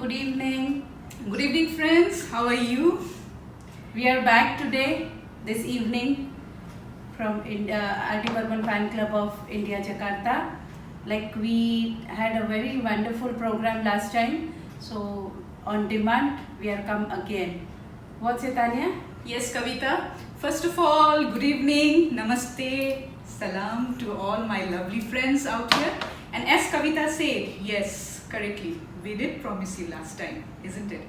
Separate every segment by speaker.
Speaker 1: good evening.
Speaker 2: Good evening, friends. How are you?
Speaker 1: We are back today, this evening, from R.D. Burman Fan Club of India, Jakarta. Like we had a very wonderful program last time, so on demand we are come again. What's it, Tanya?
Speaker 2: Yes, Kavita. First of all, good evening, namaste, salam to all my lovely friends out here. And as Kavita said, yes, correctly, we did promise you last time, isn't it?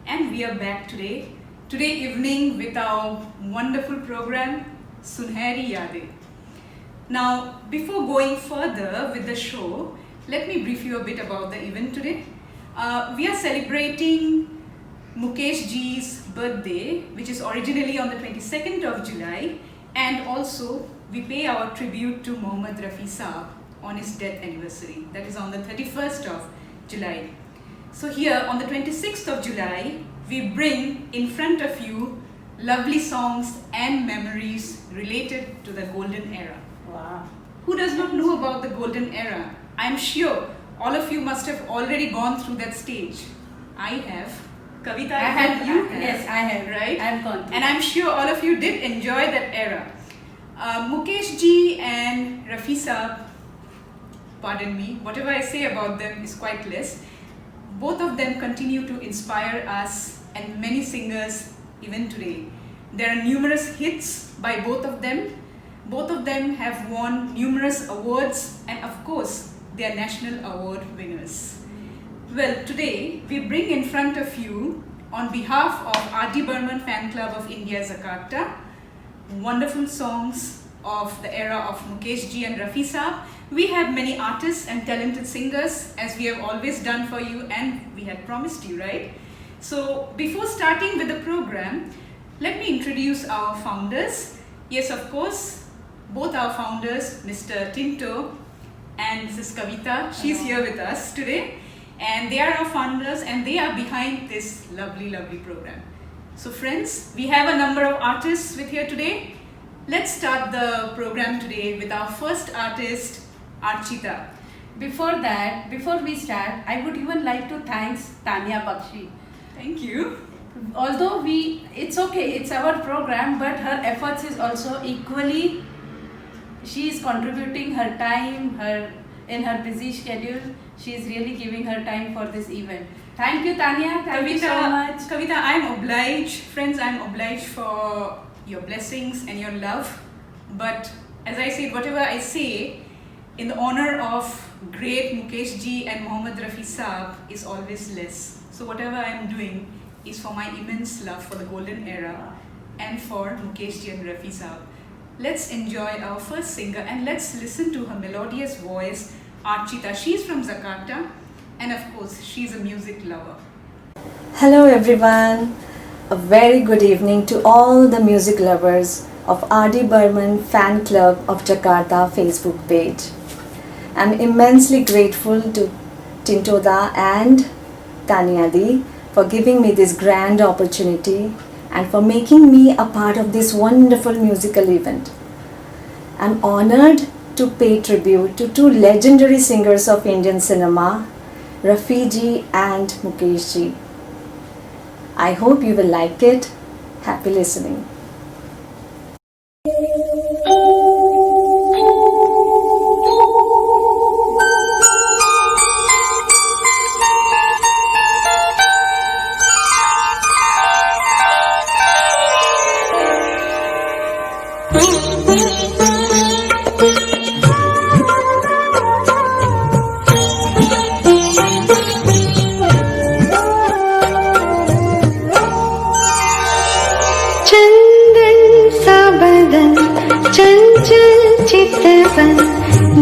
Speaker 2: And we are back today evening with our wonderful program, Sunheri Yade. Now, before going further with the show, let me brief you a bit about the event today. We are celebrating Mukesh ji's birthday, which is originally on the 22nd of July, and also we pay our tribute to Mohammad Rafi Saab on his death anniversary, that is on the 31st of July. So here on the 26th of July, we bring in front of you lovely songs and memories related to the golden era.
Speaker 1: Wow.
Speaker 2: Who does not know about the golden era? I'm sure all of you must have already gone through that stage. I have. Kavita,
Speaker 1: Yes, I have.
Speaker 2: Right?
Speaker 1: I have gone through.
Speaker 2: And I'm sure all of you did enjoy that era. Mukesh ji and Rafi Saab, pardon me, whatever I say about them is quite less. Both of them continue to inspire us and many singers even today. There are numerous hits by both of them. Both of them have won numerous awards, and of course, they are national award winners. Well, today we bring in front of you, on behalf of R.D. Burman Fan Club of India, Jakarta, wonderful songs of the era of Mukesh ji and Rafi Saab. We have many artists and talented singers, as we have always done for you and we had promised you, right? So before starting with the program, let me introduce our founders. Yes, of course, both our founders, Mr. Tinto and Mrs. Kavita. She's here with us today. And they are our founders and they are behind this lovely, lovely program. So friends, we have a number of artists with here today. Let's start the program today with our first artist, Archita.
Speaker 1: Before that, before we start, I would even like to thank Tanya Bakshi.
Speaker 2: Thank you.
Speaker 1: Although it's okay, it's our program, but her efforts is also equally, she is contributing her time, in her busy schedule, she is really giving her time for this event. Thank you, Tanya. Thank you so much.
Speaker 2: Kavita, I'm obliged, friends, I'm obliged for your blessings and your love. But as I said, whatever I say in the honor of great Mukesh ji and Mohammad Rafi Saab is always less. So whatever I'm doing is for my immense love for the golden era and for Mukesh ji and Rafi Saab. Let's enjoy our first singer and let's listen to her melodious voice, Archita. She's from Jakarta and of course she's a music lover.
Speaker 3: Hello everyone. A very good evening to all the music lovers of R.D. Burman Fan Club of Jakarta Facebook page. I'm immensely grateful to Tinto Da and Tanya Di for giving me this grand opportunity and for making me a part of this wonderful musical event. I'm honored to pay tribute to two legendary singers of Indian cinema, Rafi ji and Mukesh ji. I hope you will like it. Happy listening.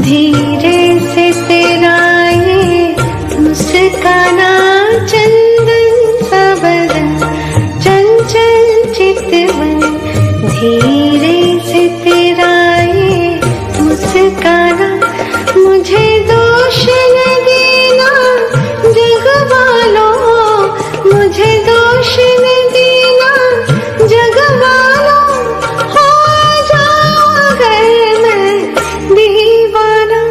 Speaker 4: धीरे से तेरा ये मुस्काना चंदन सा बदन चंचल चितवन धीरे से तेरा ये मुस्काना मुझे दोष न देना जग वालों मुझे दोष न देना जग वालों हो जाओ अगर मैं दीवाना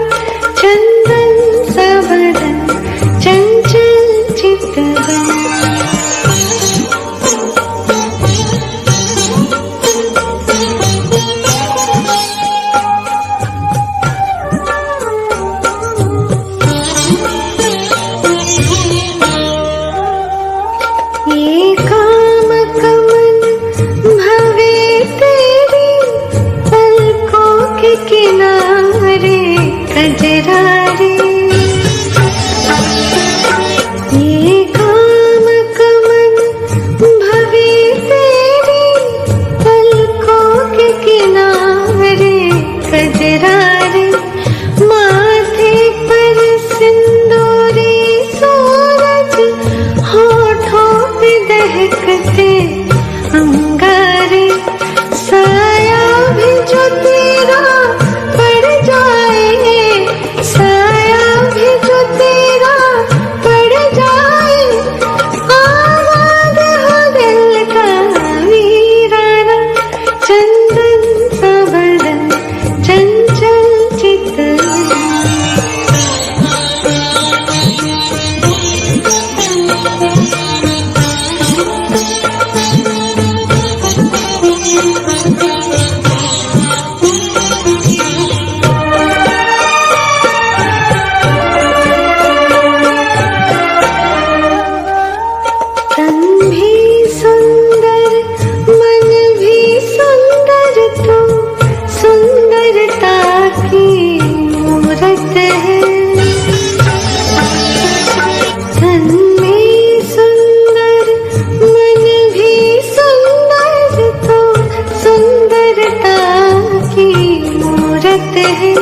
Speaker 4: हैं,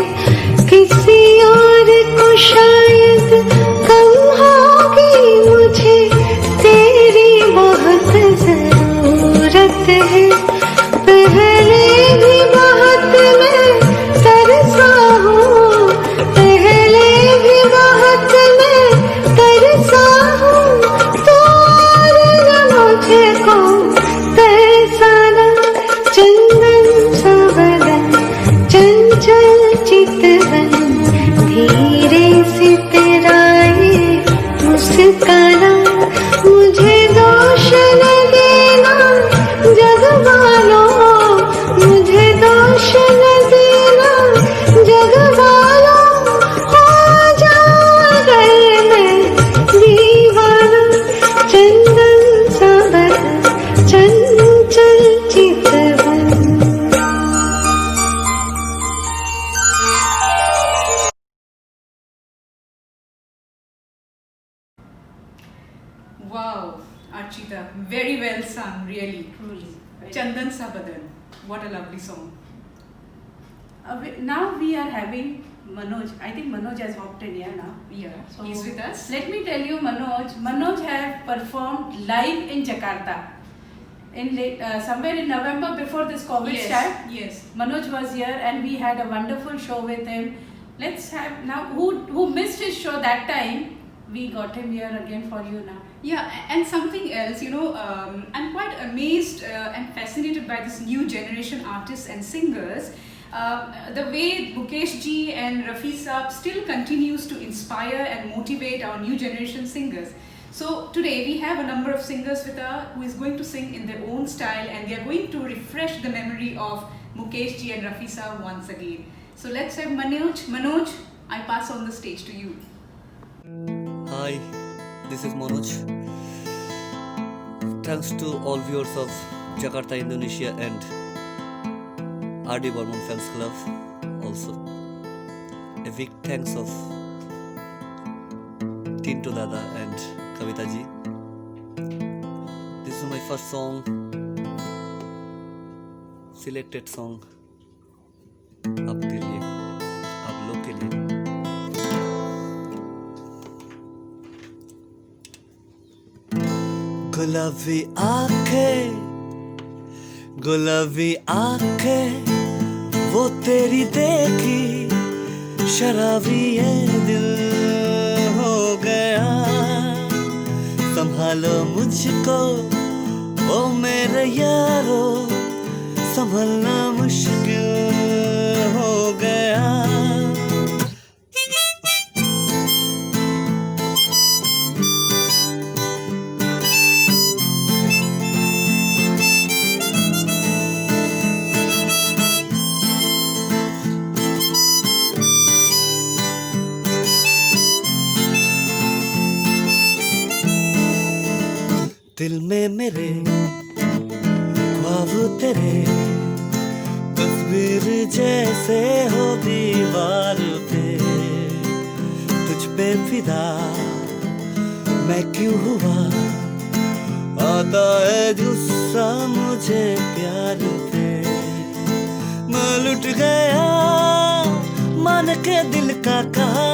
Speaker 4: किसी और को शायद कम होगी, मुझे तेरी बहुत जरूरत है। पहले भी बहुत मैं तरसा हूँ, पहले भी बहुत मैं तरसा हूँ, तो और न मुझको तरसाना। चंदन सा बदन, चंचल चितवन, धीरे से तेरा ये मुस्काना। मुझे दोष लगे ना जग वालों, मुझे दोष लगे ना जग वालों, हो जाऊं अगर मैं दीवाना। चंदन सा बदन, चंचल चितवन।
Speaker 2: Wow, Archita, very well sung, really.
Speaker 1: Truly. Very-
Speaker 2: Chandan Sabadan, what a lovely song.
Speaker 1: Now we are having Manoj. I think Manoj has hopped in here now.
Speaker 2: Yeah,
Speaker 1: So
Speaker 2: he's with us.
Speaker 1: Let me tell you, Manoj have performed live in Jakarta in somewhere in November before this COVID
Speaker 2: Yes,
Speaker 1: started.
Speaker 2: yes.
Speaker 1: Manoj was here and we had a wonderful show with him. Let's have now who missed his show that time. We got him here again for you now.
Speaker 2: Yeah, and something else, I'm quite amazed and fascinated by this new generation artists and singers. The way Mukesh ji and Rafi Saab still continues to inspire and motivate our new generation singers. So today we have a number of singers with us who is going to sing in their own style, and they are going to refresh the memory of Mukesh ji and Rafi Saab once again. So let's have Manoj. Manoj, I pass on the stage to you.
Speaker 5: Hi, this is Manoj. Thanks to all viewers of Jakarta, Indonesia and R.D. Burman Fans Club. Also, a big thanks of Tinto Dada and Kavita ji. This is my first song, selected song आपके लिए, आप लोग के लिए। गुलाबी आंखें, गुलाबी आंखें, वो तेरी देखी शराबी ये दिल हो गया। संभालो मुझको ओ मेरे यारो, संभलना मुश्किल हो गया। दिल में मेरे ख्वाब तेरे, तस्वीर जैसे हो दीवार पे। तुझ पे फिदा मैं क्यों हुआ, आता है गुस्सा मुझे प्यार पे। मैं लुट गया मान के दिल का कहा,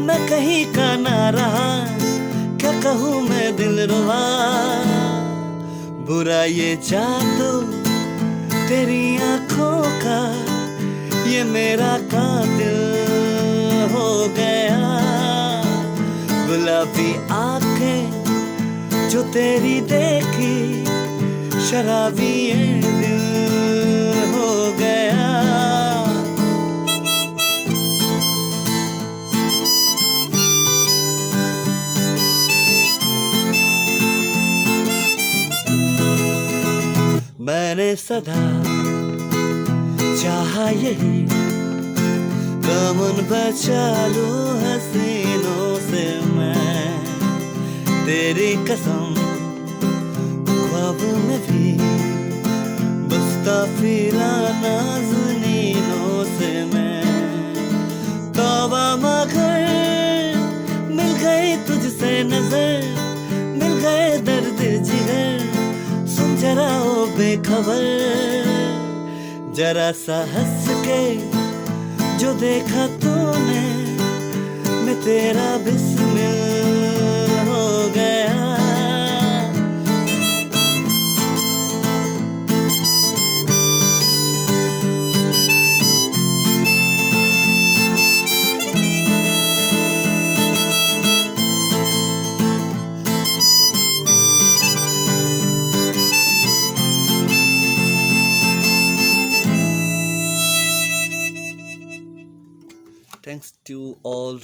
Speaker 5: मैं कहीं का ना रहा, क्या कहूँ मैं दिल रुबा। बुरा ये जादू तेरी आँखों का, ये मेरा कातिल हो गया। गुलाबी आंखें जो तेरी देखी, शराबी ये दिल हो गया। मैंने सदा चाहा यही, दामन बचा लूं हसीनों से मैं। तेरी कसम ख्वाब में भी बसता फिरा नाज़नीनों से मैं। तौबा मगर मिल गई तुझसे नजर, मिल गए दर्द जिगर। सुन जरा ओ बेखबर, जरा सा हंस के जो देखा तूने मैं तेरा बिस्मिल हो गया। Thanks to all.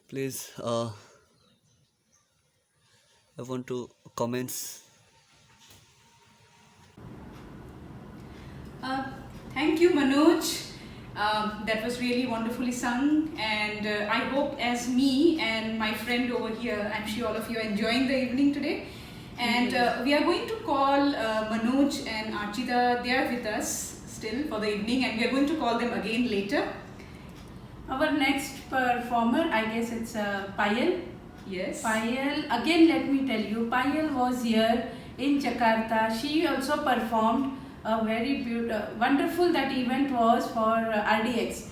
Speaker 5: Please, I want to comments.
Speaker 2: Thank you, Manoj. That was really wonderfully sung, and I hope, as me and my friend over here, I'm sure all of you are enjoying the evening today. And we are going to call Manoj and Archita. They are with us still for the evening, and we are going to call them again later.
Speaker 1: Our next performer, I guess it's Payal.
Speaker 2: Yes.
Speaker 1: Payal, again let me tell you, Payal was here in Jakarta. She also performed a very wonderful, that event was for RDX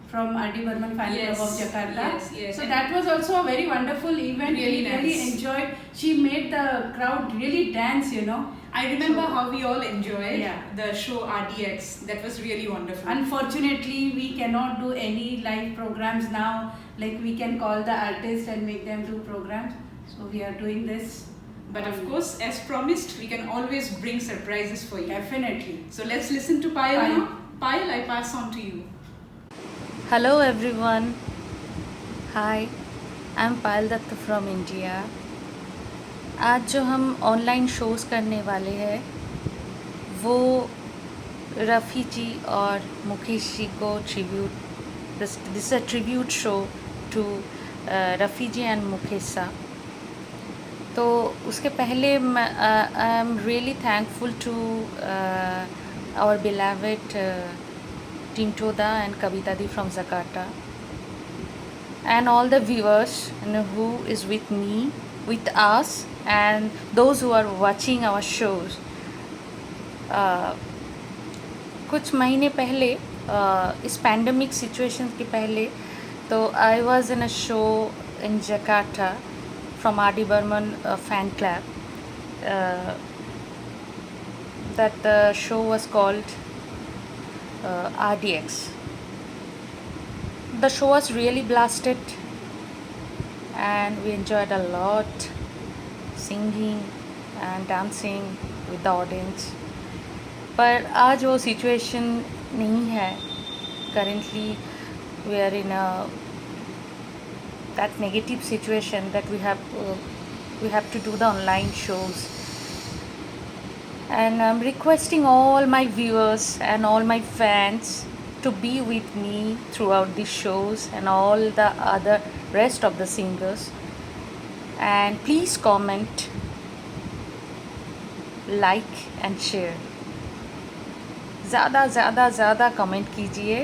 Speaker 1: from RD Burman Fan
Speaker 2: Yes,
Speaker 1: Club of Jakarta.
Speaker 2: yes, yes.
Speaker 1: So that was also a very wonderful event.
Speaker 2: Really
Speaker 1: We really
Speaker 2: nice.
Speaker 1: enjoyed. She made the crowd really dance, you know.
Speaker 2: I remember
Speaker 1: So-
Speaker 2: how we all enjoyed
Speaker 1: Yeah.
Speaker 2: the show RDX. That was really wonderful.
Speaker 1: Unfortunately, we cannot do any live programs now. Like we can call the artist and make them do programs. So we are doing this.
Speaker 2: But of course, as promised, we can always bring surprises for you.
Speaker 1: Definitely.
Speaker 2: So let's listen to Payal
Speaker 1: Payal.
Speaker 2: now. Payal, I pass on to you.
Speaker 6: Hello everyone. Hi, I'm Payal Datta from India. आज जो हम online shows करने वाले हैं वो रफ़ी जी और मुकेश जी को tribute, this a tribute show to Rafi ji and Mukesh साहब. तो उसके पहले I am really thankful to our beloved Team Toda and Kavita Di from Jakarta, and all the viewers who is with me, with us, and those who are watching our shows. कुछ महीने पहले इस pandemic situation के पहले तो I was in a show in Jakarta from R.D. Burman fan club. That the show was called RDX. The show was really blasted and we enjoyed a lot singing and dancing with the audience. पर आज वो situation नहीं है. Currently we are in that negative situation that we have to do the online shows. And I'm requesting all my viewers and all my fans to be with me throughout the shows and all the other rest of the singers. And please comment, like and share. ज़्यादा comment कीजिए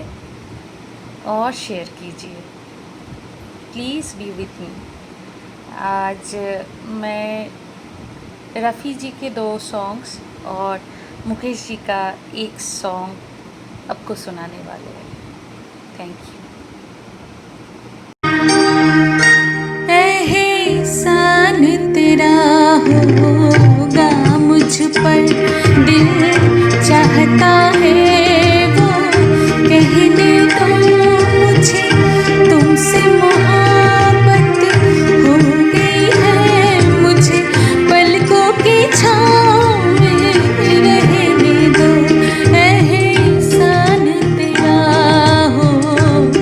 Speaker 6: और share कीजिए. Please be with me. आज मैं रफ़ी जी के 2 songs और मुकेश जी का 1 song आपको सुनाने वाले हैं. Thank you.
Speaker 4: एहसान तेरा होगा मुझ पर, दिल चाहता है वो कहने दो मुझे, तुमसे मोहब्बत हो गई है मुझे, पलकों की छाँव में रहने दो. एहसान तेरा होगा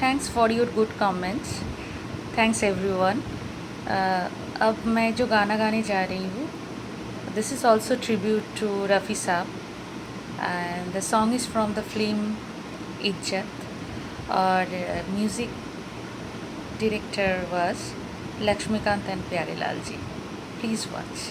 Speaker 6: thanks for your good comments. Thanks everyone. अब मैं जो गाना गाने जा रही हूँ, this is also tribute to Rafi साहब, and the song is from the film Izzat, और music director was Lakshmikant and Pyarelal ji. Please watch.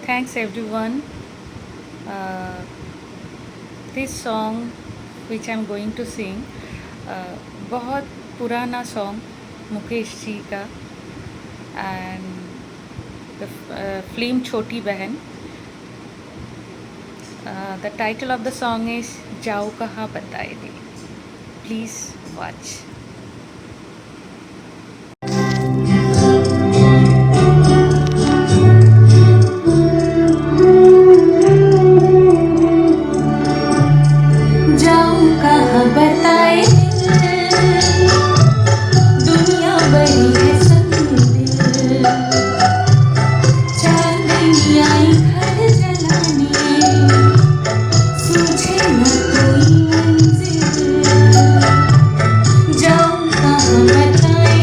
Speaker 6: Thanks everyone. This song which I'm going to sing. बहुत पुराना song मुकेश जी का, and the film छोटी बहन. The title of the song is जाओ कहाँ बताए दे. Please watch.
Speaker 4: जाऊं कहाँ बताए दुनिया बड़ी है संदिल चांदनी आई घर जलाने सूझे न कोई मंजिल जाऊं कहाँ बताए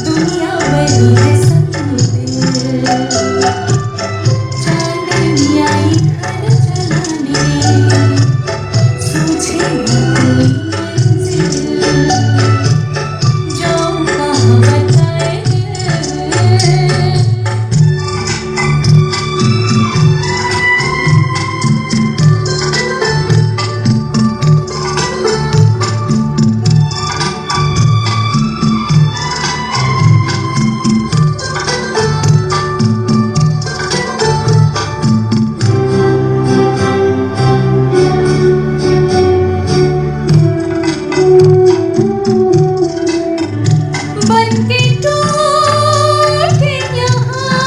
Speaker 4: दुनिया बड़ी है संदिल चांदनी आई घर जलाने सूझे न कोई मंजिल जाऊं कहाँ बताए बनके टूटे यहाँ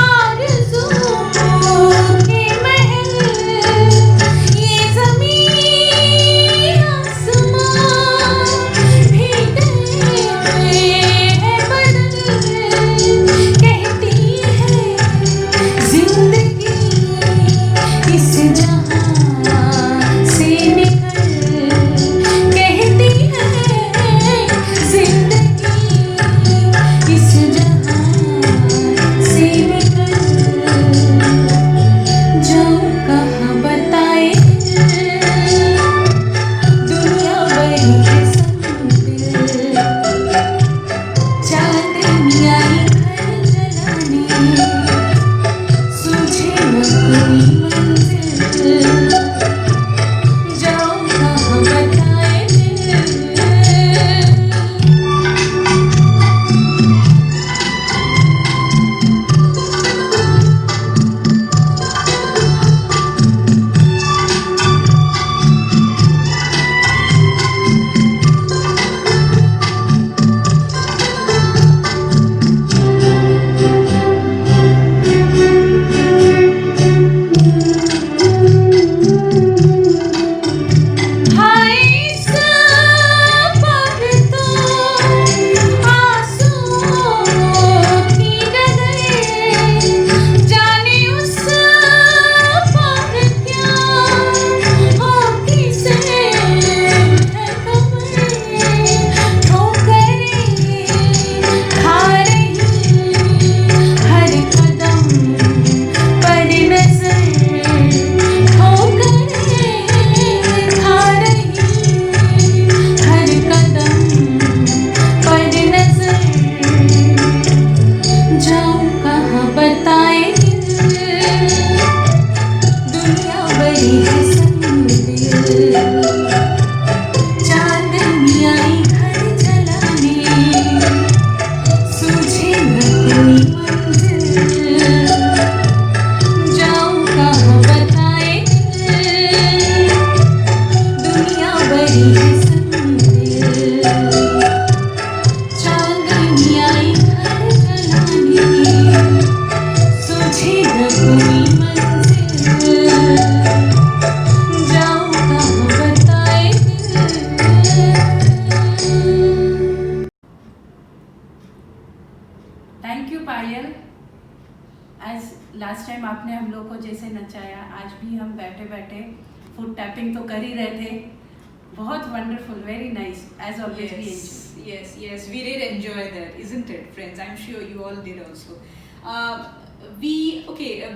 Speaker 4: आरज़ुओं के महल ये ज़मीन आसमां भीगे हैं बदल कहती है ज़िंदगी इस जहां से निकल कहती है ज़िंदगी इस जहां से निकल जाऊं कहाँ बताए दुनिया बड़ी है संदिल चांदनी आई घर जलाने सूझे न कोई मंजिल जाऊं कहाँ बताए हाय इस पर तो आंसुओं की गगरें जाने उस पर क्या हो किसे है खबरें ठोकरें खा रही हर कदम पर नजर ठोकरें खा रही हर कदम पर नजर जाऊं कहाँ बताए दुनिया बड़ी है संदिल चांदनी आई घर जलाने सूझे न कोई मंजिल जाऊं कहाँ बताए दुनिया बड़ी है संदिल चांदनी आई घर जलाने सूझे न कोई मंजिल जाऊं कहाँ बताए
Speaker 1: thank you Payal. As last time आपने हम लोग को जैसे नचाया, आज भी हम बैठे बैठे फुट टैपिंग तो कर ही रहे थे. बहुत wonderful, very nice as always. We enjoy.
Speaker 2: Yes, we did enjoy that, isn't it, friends? I'm sure you all did also.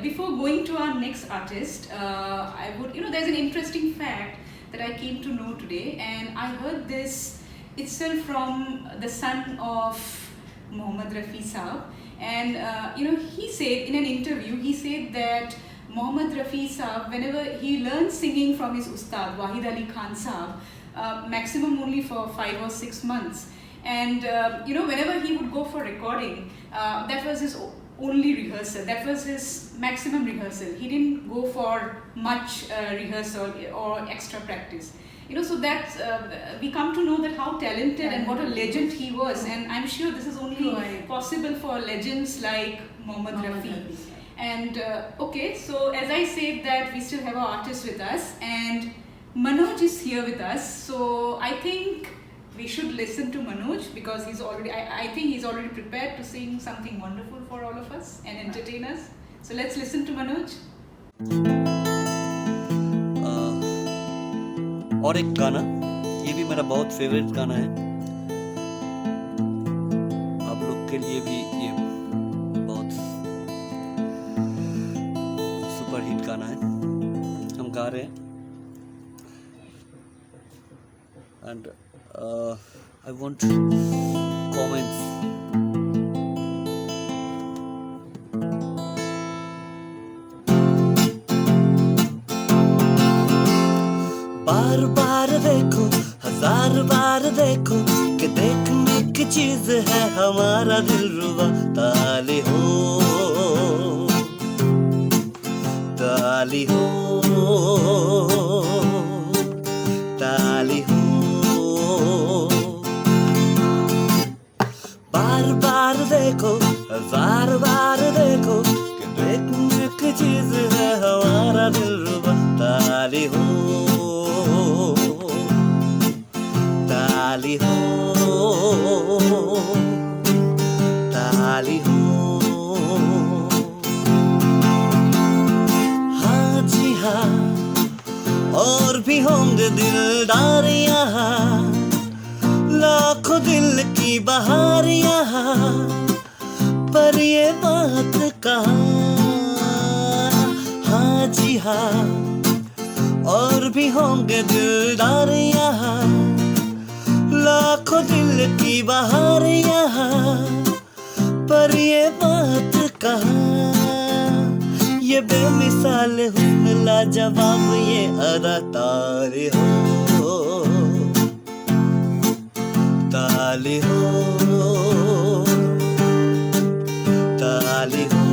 Speaker 2: Before going to our next artist, I would, there's an interesting fact that I came to know today, and I heard this itself from the son of Mohammad Rafi Saab, and he said in an interview, he said that Mohammad Rafi Saab, whenever he learned singing from his Ustad, Wahid Ali Khan Saab, maximum only for 5 or 6 months. And whenever he would go for recording, that was his only rehearsal. That was his maximum rehearsal. He didn't go for much rehearsal or extra practice. So that's we come to know that how talented and what a legend he was. And I'm sure this is only possible for legends like Mohammad Rafi. And okay, so as I said that we still have our artists with us, and Manoj is here with us. So I think we should listen to Manoj, because he's already, I think he's already prepared to sing something wonderful for all of us and entertain us. So let's listen to Manoj.
Speaker 5: और एक गाना, ये भी मेरा बहुत favourite गाना है, आप लोग के लिए भी ये बहुत सुपर हिट गाना है, हम गा रहे हैं. And I want comments. बार बार देखो, हजार बार देखो, कि देखने की चीज है हमारा दिलरुबा. ताली हो, ताली हो, ताली हो. बार बार देखो, हजार बार देखो, कि देखने की चीज है हमारा दिलरुबा. ताली हो, ताली हो, ताली हो. हाँ जी हाँ, और भी होंगे दिलदार यहाँ, लाखों दिल की बहार यहाँ, पर ये बात कहाँ. हाँ जी हाँ, और भी होंगे दिलदार यहाँ, लाखों दिल की बहार यहाँ, पर ये बात कहाँ. ये बेमिसाल हुस्न लाजवाब ये अदा. ताली हो, ताली हो, ताली हो.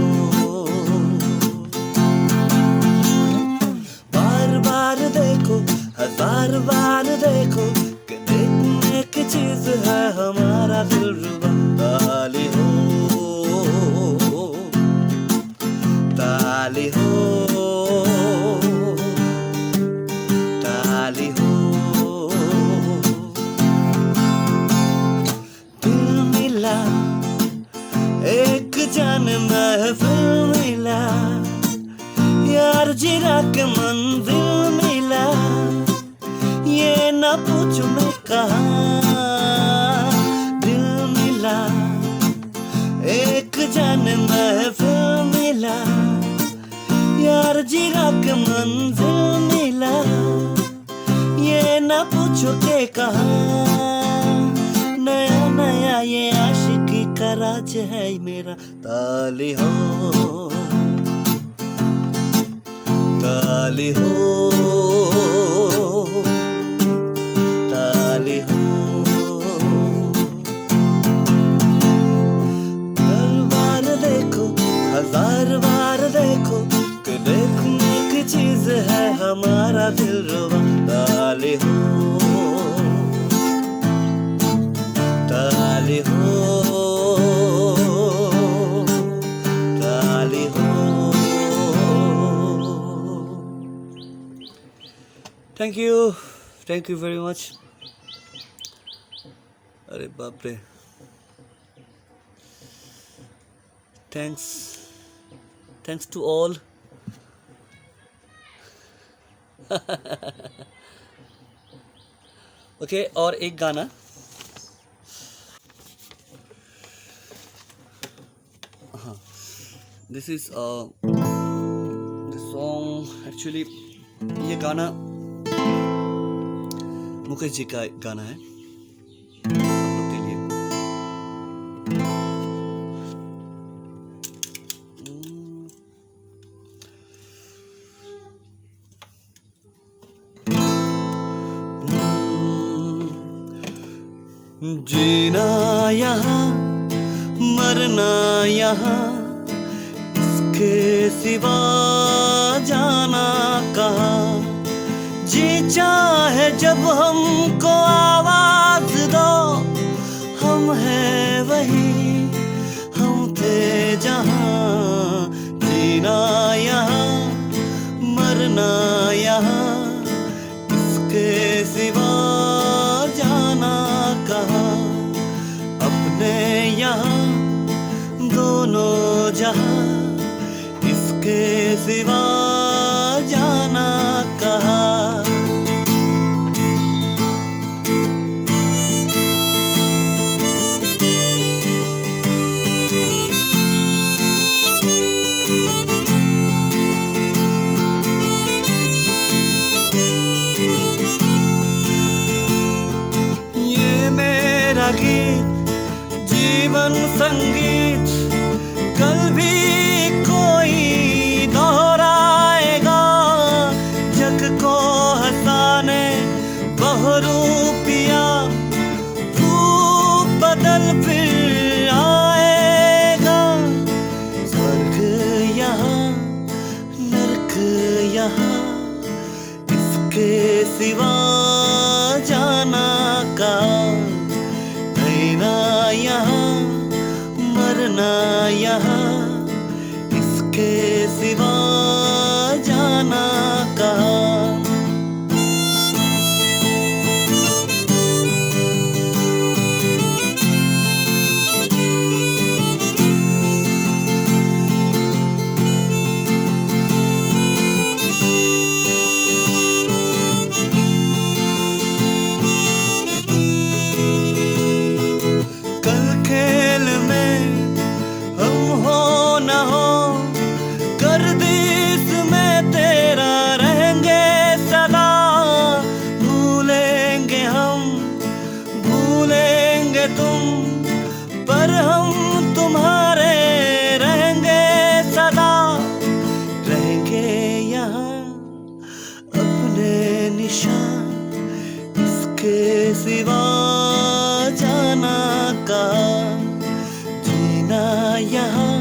Speaker 5: बार बार देखो, हजार बार देखो, कि देखने की चीज है हमारा दिलरुबा. ताली हो, ताली हो, ताली हो. दिल मिला, एक जान महफिल मिला, यार जिरा के मंजिल मिला. ये ना पूछो मैं कहाँ, दिल मिला, एक जान महफिल मिला, यार जिरा के मंजिल मिला. ये ना पूछो के कहाँ, नया नया ये आशिकी का राज है मेरा. ताली हो, ताली हो, ताली हो. हर बार देखो, हजार बार देखो, कि देखने की चीज है हमारा दिलरुबा. ताली हो, ताली हो, ताली हो. Thank you very much. अरे बाप रे, थैंक्स टू ऑल. ओके, और एक गाना, हाँ, this is this song actually, ये गाना मुकेश जी का गाना है आप लोग के लिए. जीना यहाँ मरना यहाँ, इसके सिवा जाना कहाँ। जी चाहे जब हमको आवाज दो, हम हैं वही, हम थे जहाँ। जीना यहाँ मरना यहाँ, इसके सिवा जाना कहाँ। अपने यहाँ दोनों जहाँ, इसके सिवा जाना कहाँ। ये मेरा गीत जीवन संगीत, कल भी कोई दोहराएगा। जग को हंसाने बहुरूपिया, रूप बदल फिर आएगा। स्वर्ग यहाँ नरक यहाँ, इसके सिवा जाना का। रहना यहाँ मरना यहाँ, इसके सिवा जाना कहाँ। कल खेल में हम हो न हो, गर्दिश में तेरा रहेंगे सदा। भूलेंगे हम भूलेंगे तुम, पर हम तुम्हारे रहेंगे सदा। रहेंगे यहाँ अपने निशान, इसके सिवा जाना का। जीना यहाँ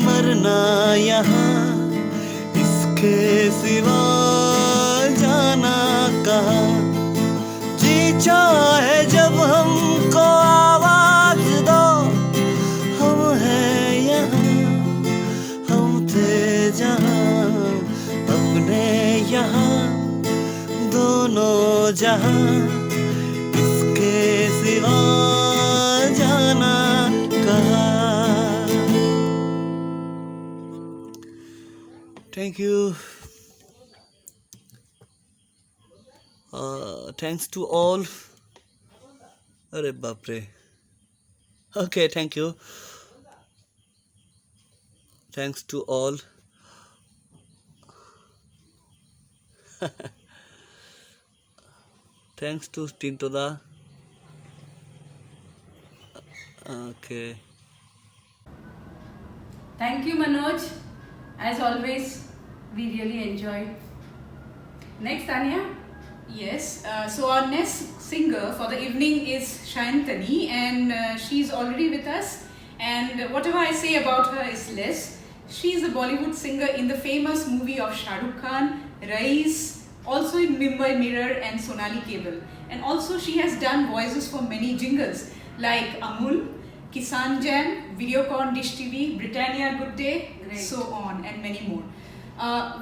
Speaker 5: मरना यहाँ, इसके सिवा जाना कहाँ। जी चाहे जब हमको आवाज दो, हम हैं यहाँ, हम थे जहाँ। अपने यहाँ दोनों जहाँ, इसके सिवा जाना कहाँ। Thank you. Thanks to all. अरे बाप रे. Okay, thank you. Thanks to all. Thanks to Tintoda. Okay.
Speaker 1: Thank you, Manoj. As always, we really enjoyed. Next, Tanya.
Speaker 2: Yes, so our next singer for the evening is Shayantani, and she's already with us. And whatever I say about her is less. She's a Bollywood singer in the famous movie of Shah Rukh Khan, Rais, also in Mumbai Mirror and Sonali Cable. And also she has done voices for many jingles like Amul, Kisan Jam, Videocon Dish TV, Britannia Good Day,
Speaker 1: Great.
Speaker 2: so on and many more.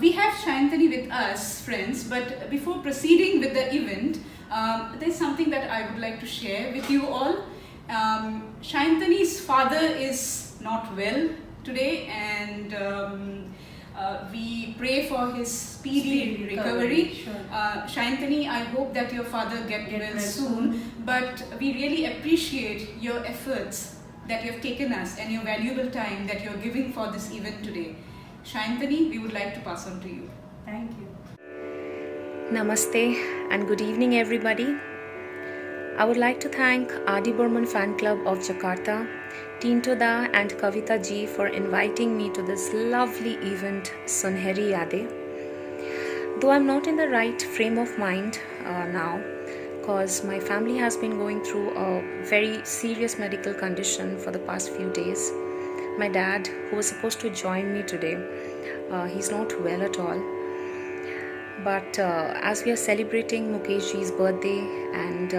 Speaker 2: We have Shayantani with us, friends, but before proceeding with the event, there's something that I would like to share with you all. Shayantani's father is not well today, and we pray for his speedy recovery.
Speaker 1: Sure.
Speaker 2: Shayantani, I hope that your father get well
Speaker 1: well
Speaker 2: soon, but we really appreciate your efforts that you have taken us and your valuable time that you're giving for this event today. Shayantani, we would like to pass on to you.
Speaker 1: Thank you.
Speaker 6: Namaste and good evening, everybody. I would like to thank R.D. Burman Fan Club of Jakarta, Tintoda and Kavita ji for inviting me to this lovely event, Sunheri Yade. Though I'm not in the right frame of mind now, because my family has been going through a very serious medical condition for the past few days. My dad, who was supposed to join me today, he's not well at all. But as we are celebrating Mukesh ji's birthday and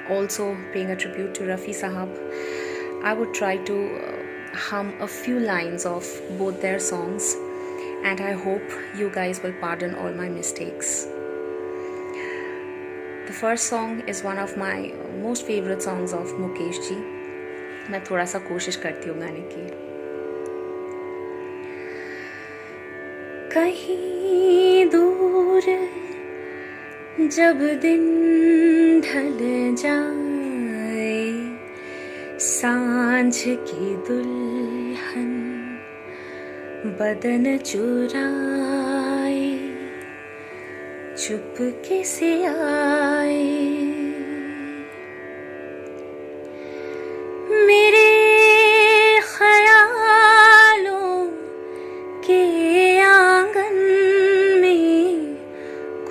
Speaker 6: also paying a tribute to Rafi Sahab, I would try to hum a few lines of both their songs, and I hope you guys will pardon all my mistakes. The first song is one of my most favorite songs of Mukesh ji. मैं थोड़ा सा कोशिश करती हूँ गाने की. कहीं दूर जब दिन ढल जाए, सांझ की दुल्हन बदन चुराए, चुपके से आए, मेरे ख्यालों के आंगन में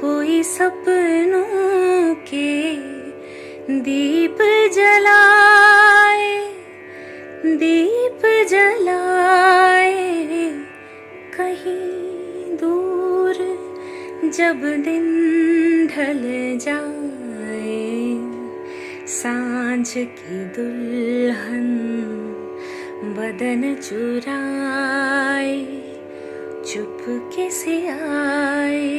Speaker 6: कोई सपनों के दीप जलाए, दीप जलाए. कहीं दूर जब दिन ढल जाए, सांझ की दुल्हन बदन चुराए, चुपके से आए.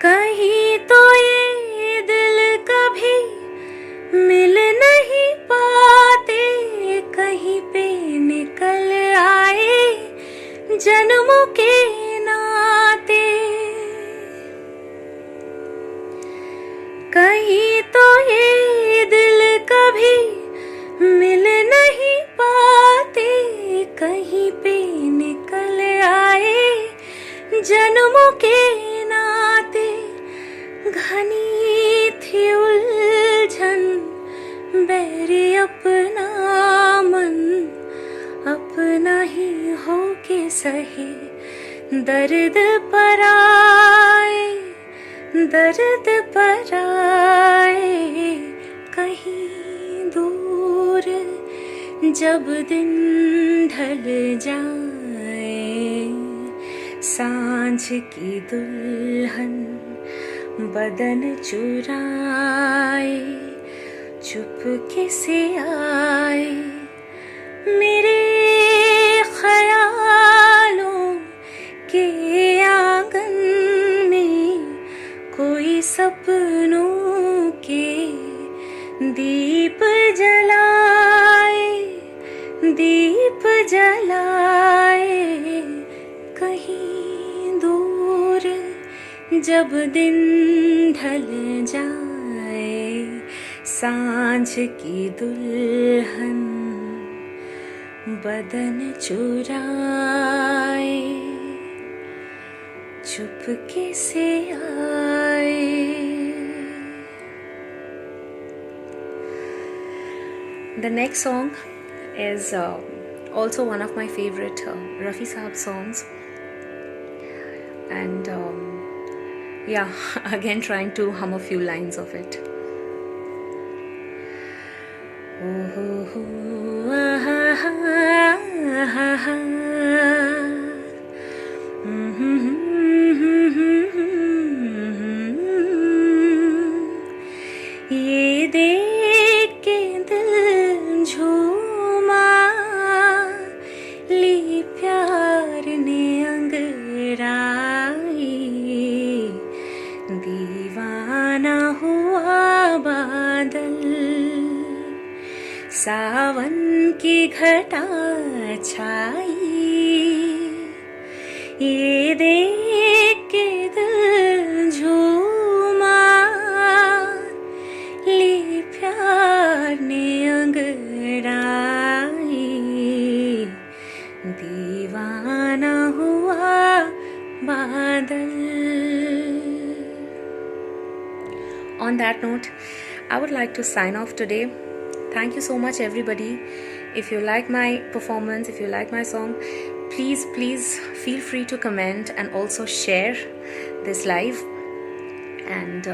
Speaker 6: कहीं तो ये दिल कभी मिल नहीं पाते, कहीं पे निकल आए जन्मों के नाते. कहीं तो ये दिल कभी मिल नहीं पाते, कहीं पे निकल आए जन्मों के नाते. घनी थी उलझन बैरी अपना मन, अपना ही हो के सहे दर्द पर आए, दर्द पर आए. कहीं दूर जब दिन ढल जाए, सांझ की दुल्हन बदन चुराए, चुपके से आए, मेरे ख्यालों के आंगन में कोई सपनों के दीप जलाए, दीप जलाए. कहीं दूर जब दिन ढल जाए, सांझ की दुल्हन बदन चुराए, चुपके से आए. The next song is also one of my favorite Rafi Sahab songs, and yeah, again trying to hum a few lines of it. ये देख के दिल झूमा, ली प्यार ने अंगड़ाई, दीवाना हुआ बादल, सावन की घटा छाई. ये देख के दिल झूमा, ली प्यार ने अंगड़ाई, दीवाना हुआ बादल. On that note, I would like to sign off today. Thank you so much everybody. If you like my performance, if you like my song, please feel free to comment and also share this live. and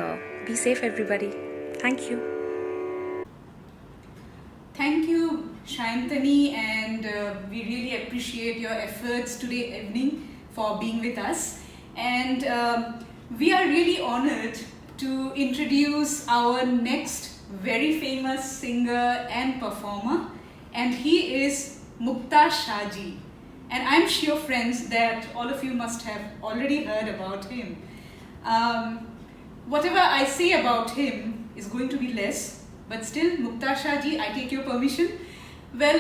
Speaker 6: be safe, everybody. Thank you.
Speaker 2: Thank you, Shayantani, and we really appreciate your efforts today evening for being with us. And we are really honored to introduce our next very famous singer and performer, and he is Mukta Shahji. And I'm sure, friends, that all of you must have already heard about him. Whatever I say about him is going to be less, but still, Mukta Shahji, I take your permission. Well,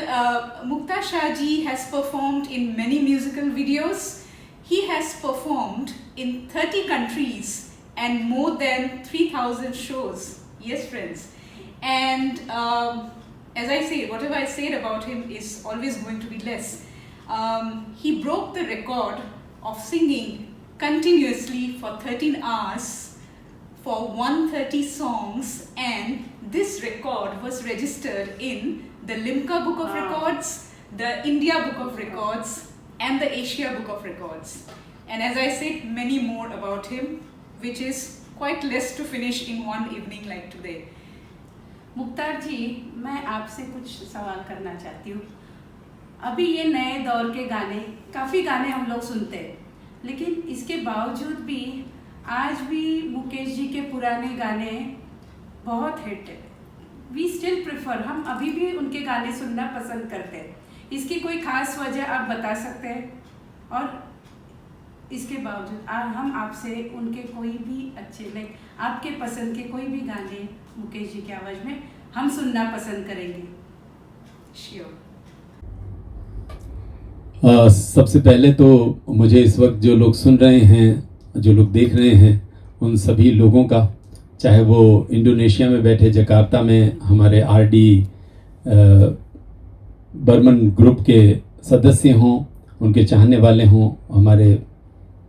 Speaker 2: Mukta Shahji has performed in many musical videos. He has performed in 30 countries and more than 3,000 shows. Yes, friends. And as I say, whatever I said about him is always going to be less. He broke the record of singing continuously for 13 hours for 130 songs, and this record was registered in the Limca Book of Records, the India Book of Records, and the Asia Book of Records. And as I said, many more about him, which is quite less to finish in one evening like today.
Speaker 1: Mukhtar ji, मैं आपसे कुछ सवाल करना चाहती हूँ। अभी ये नए दौर के गाने, काफ़ी गाने हम लोग सुनते हैं, लेकिन इसके बावजूद भी आज भी मुकेश जी के पुराने गाने बहुत हिट है। वी स्टिल प्रेफर, हम अभी भी उनके गाने सुनना पसंद करते हैं। इसकी कोई ख़ास वजह आप बता सकते हैं? और इसके बावजूद हम आपसे उनके कोई भी अच्छे, लाइक आपके पसंद के कोई भी गाने मुकेश जी की आवाज़ में हम सुनना पसंद करेंगे।
Speaker 2: Sure.
Speaker 7: सबसे पहले तो मुझे इस वक्त जो लोग सुन रहे हैं, जो लोग देख रहे हैं, उन सभी लोगों का, चाहे वो इंडोनेशिया में बैठे जकार्ता में हमारे आरडी बर्मन ग्रुप के सदस्य हों, उनके चाहने वाले हों, हमारे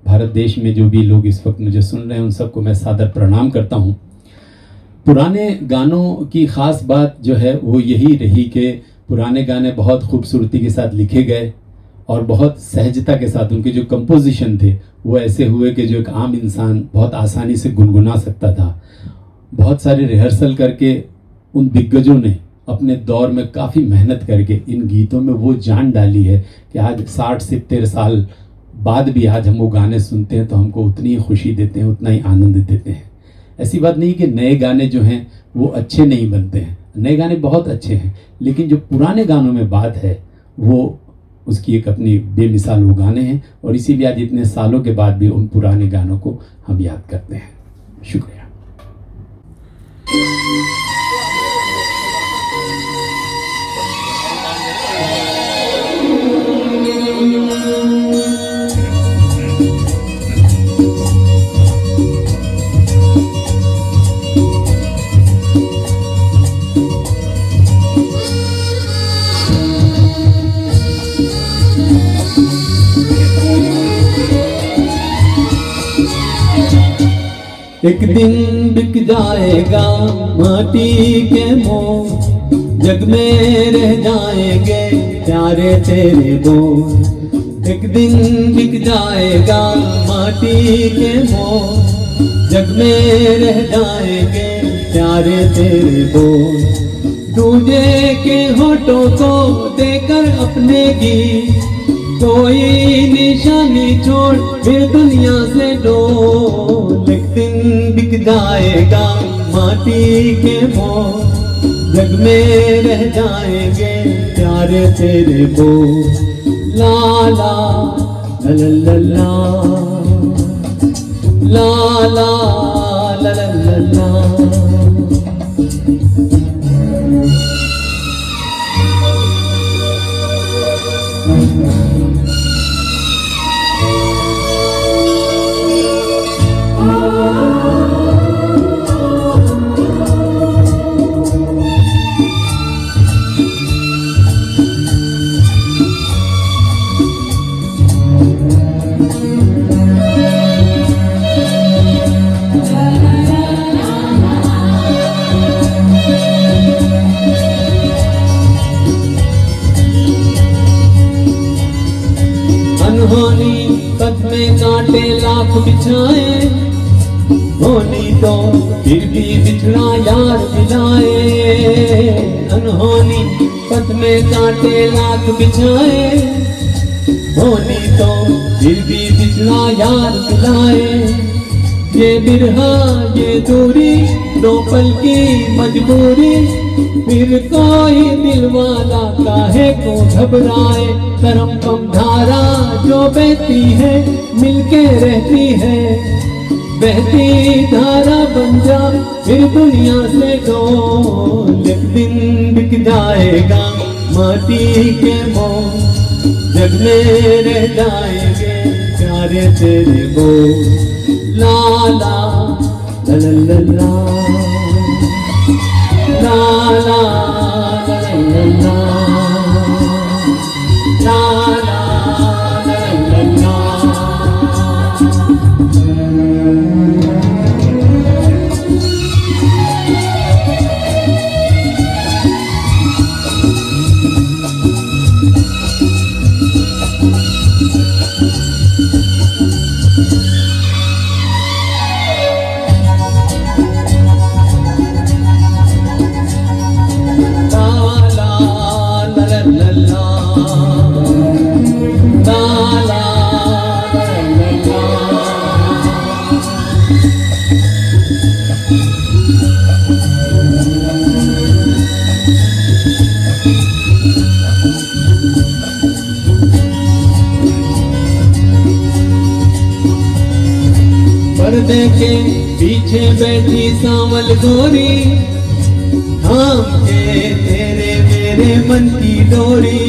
Speaker 7: भारत देश में जो भी लोग इस वक्त मुझे सुन रहे हैं, उन सबको मैं सादर प्रणाम करता हूं। पुराने गानों की ख़ास बात जो है वो यही रही कि पुराने गाने बहुत खूबसूरती के साथ लिखे गए और बहुत सहजता के साथ उनके जो कंपोजिशन थे वो ऐसे हुए कि जो एक आम इंसान बहुत आसानी से गुनगुना सकता था। बहुत सारे रिहर्सल करके उन दिग्गजों ने अपने दौर में काफ़ी मेहनत करके इन गीतों में वो जान डाली है कि आज 60-70 साल बाद भी आज हम वो गाने सुनते हैं तो हमको उतनी ही खुशी देते हैं, उतना ही आनंद देते हैं। ऐसी बात नहीं कि नए गाने जो हैं वो अच्छे नहीं बनते हैं, नए गाने बहुत अच्छे हैं, लेकिन जो पुराने गानों में बात है वो उसकी एक अपनी बेमिसाल वो गाने हैं, और इसीलिए आज इतने सालों के बाद भी उन पुराने गानों को हम याद करते हैं। शुक्रिया। एक दिन बिक जाएगा माटी के मोह, जग में रह जाएंगे प्यारे तेरे बोल। एक दिन बिक जाएगा माटी के मोह, जग में रह जाएंगे प्यारे तेरे बोल। दूजे के होठों को देकर अपने गीत, कोई निशानी छोड़ फिर दुनिया से डोल। एक दिन बिक जाएगा माटी के मोह, जग में रह जाएंगे प्यारे तेरे बोल। ला ला ला ला ला ला ला ला ला ला। अनहोनी पथ में कांटे लाख बिछाए, होनी तो फिर भी बिछड़ा यार मिलाए, अनहोनी पथ में कांटे लाख बिछाए, होनी तो फिर भी बिछड़ा यार मिलाए। ये बिरहा ये दूरी दो पल की मजबूरी, फिर कोई दिलवाला काहे को घबराए। करम कम धारा जो बहती है मिलके रहती है, बहती धारा बन जा फिर दुनिया से डोल। एक दिन बिक जाएगा माटी के मोल, जग में रह जाएंगे प्यारे तेरे बोल। ला ला ला ला ला ला ला ला ला ला ला पर्दे के पीछे बैठी सांवल गोरी, थाम के तेरे मेरे मन की डोरी।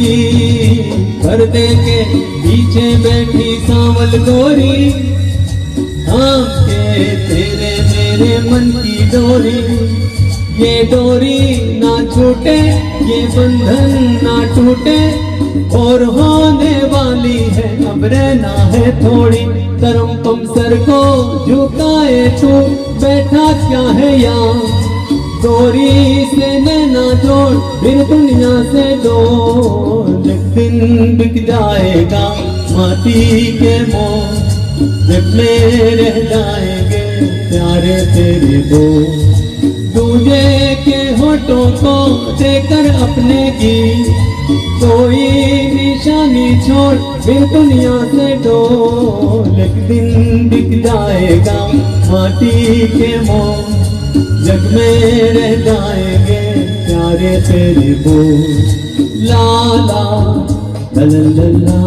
Speaker 7: पर्दे के पीछे बैठी सांवल गोरी, थाम के तेरे मेरे मन की डोरी। ये डोरी ना छूटे ये बंधन ना टूटे, और होने वाली है अब रहना है थोड़ी। करम कम सर को झुकाए तू बैठा क्या है यहाँ, डोरी से नैना जोड़ फिर दुनिया से डोल। एक दिन बिक जाएगा माटी के मोल, जग में रह जाएंगे प्यारे तेरे बोल। दूजे के होठों को देकर अपने की कोई निशानी छोड़ फिर दुनिया से डोल। एक दिन बिक जाएगा माटी के मोल, जग में रह जाएंगे प्यारे तेरे बोल। ला ला ला ला ला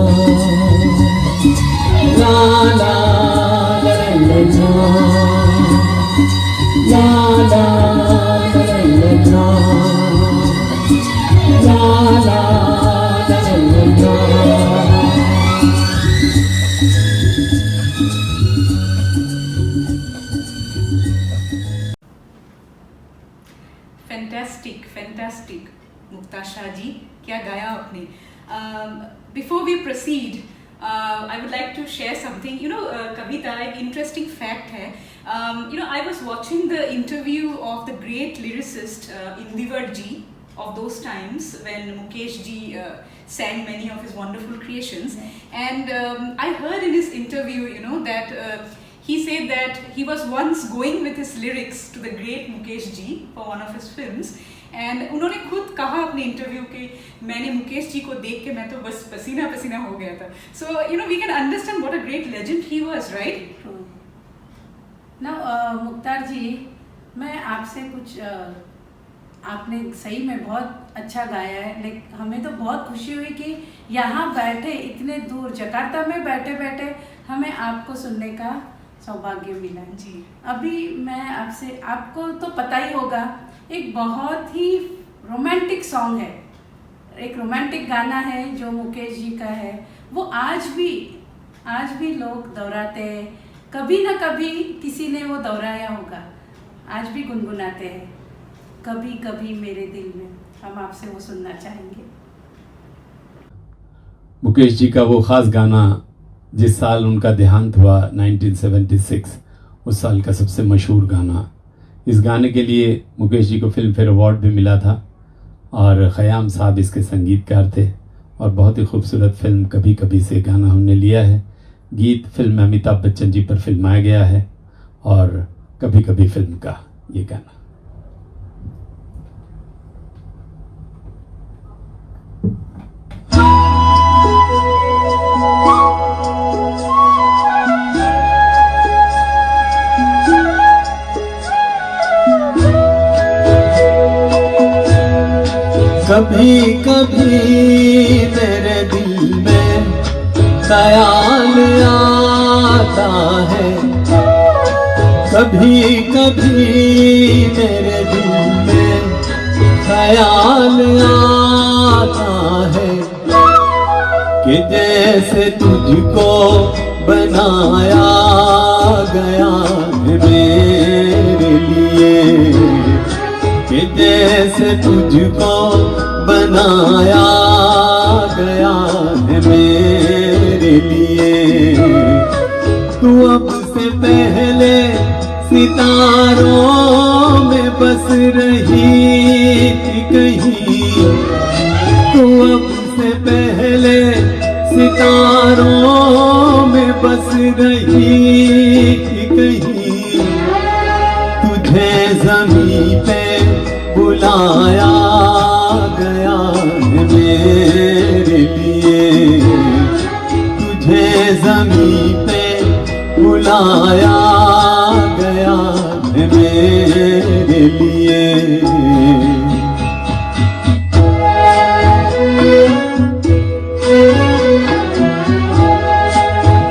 Speaker 7: ला ला ला ला
Speaker 2: फैंटास्टिक मुक्ता शाह जी, क्या गाया आपने। Before we proceed I would like to share something. Kavita, एक interesting fact है. I was watching the interview of the great lyricist Indivar ji of those times when Mukesh ji sang many of his wonderful creations, and I heard in his interview, that he said that he was once going with his lyrics to the great Mukesh ji for one of his films. And उन्होंने खुद कहा अपने interview के, मैंने मुकेश जी को देख के मैं तो बस पसीना पसीना हो गया था. So we can understand what a great legend he was, right?
Speaker 1: Now Mukhtar ji, मैं आपसे कुछ आपने सही में बहुत अच्छा गाया है. लाइक हमें तो बहुत खुशी हुई कि यहाँ बैठे इतने दूर जकार्ता में बैठे बैठे हमें आपको सुनने का सौभाग्य मिला जी. अभी मैं आपसे, आपको तो पता ही होगा, एक बहुत ही रोमांटिक सॉन्ग है, एक रोमांटिक गाना है जो मुकेश जी का है. वो आज भी लोग दोहराते हैं, कभी ना कभी किसी ने वो दोहराया होगा, आज भी गुनगुनाते हैं, कभी कभी मेरे दिल में. हम आपसे वो सुनना चाहेंगे.
Speaker 7: मुकेश जी का वो ख़ास गाना जिस साल उनका देहांत हुआ 1976, उस साल का सबसे मशहूर गाना. इस गाने के लिए मुकेश जी को फिल्म फेयर अवार्ड भी मिला था और ख़याम साहब इसके संगीतकार थे. और बहुत ही खूबसूरत फिल्म कभी कभी से गाना हमने लिया है. गीत फिल्म में अमिताभ बच्चन जी पर फिल्माया गया है और कभी कभी फिल्म का ये गाना।
Speaker 8: कभी कभी मेरे दिल में ख्याल आता है, कभी कभी मेरे दिल में ख्याल आता है कि जैसे तुझको बनाया गया है मेरे लिए, कि जैसे तुझको बनाया गया है मेरे लिए। तू अब से पहले सितारों में बस रही थी कहीं, तू अब से पहले सितारों में बस रही थी कहीं। तुझे ज़मीं पे बुलाया गया है मेरे लिए, तुझे ज़मीं पे बुलाया गया है मेरे लिए।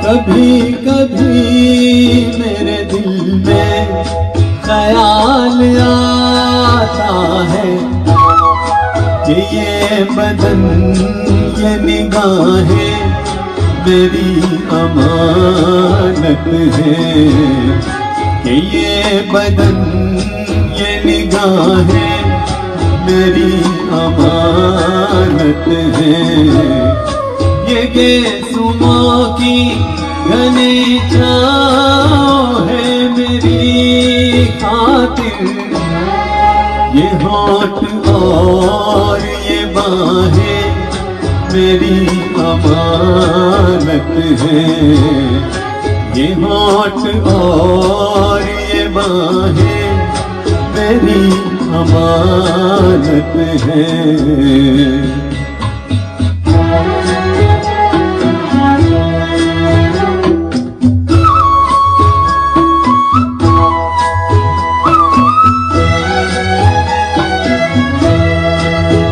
Speaker 8: कभी कभी मेरे दिल में ख्याल आता है कि ये बदन ये निगाहें मेरी अमानत है, कि ये बदन ये निगाहें मेरी अमानत है। ये गेसुमां की घनी छाँव है मेरी खातिर, ये होठ और ये बाहें मेरी अमानत है, ये होठ और ये बाहें मेरी अमानत है।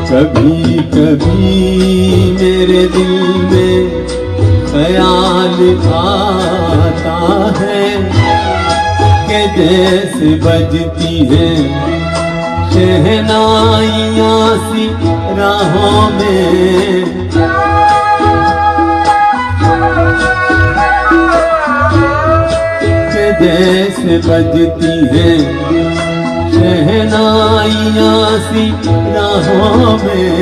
Speaker 8: कभी कभी मेरे दिल में ख्याल आता है कि जैसे बजती है शहनाइयाँ सी राहों में, कि जैसे बजती है शहनाइयाँ सी राहों में।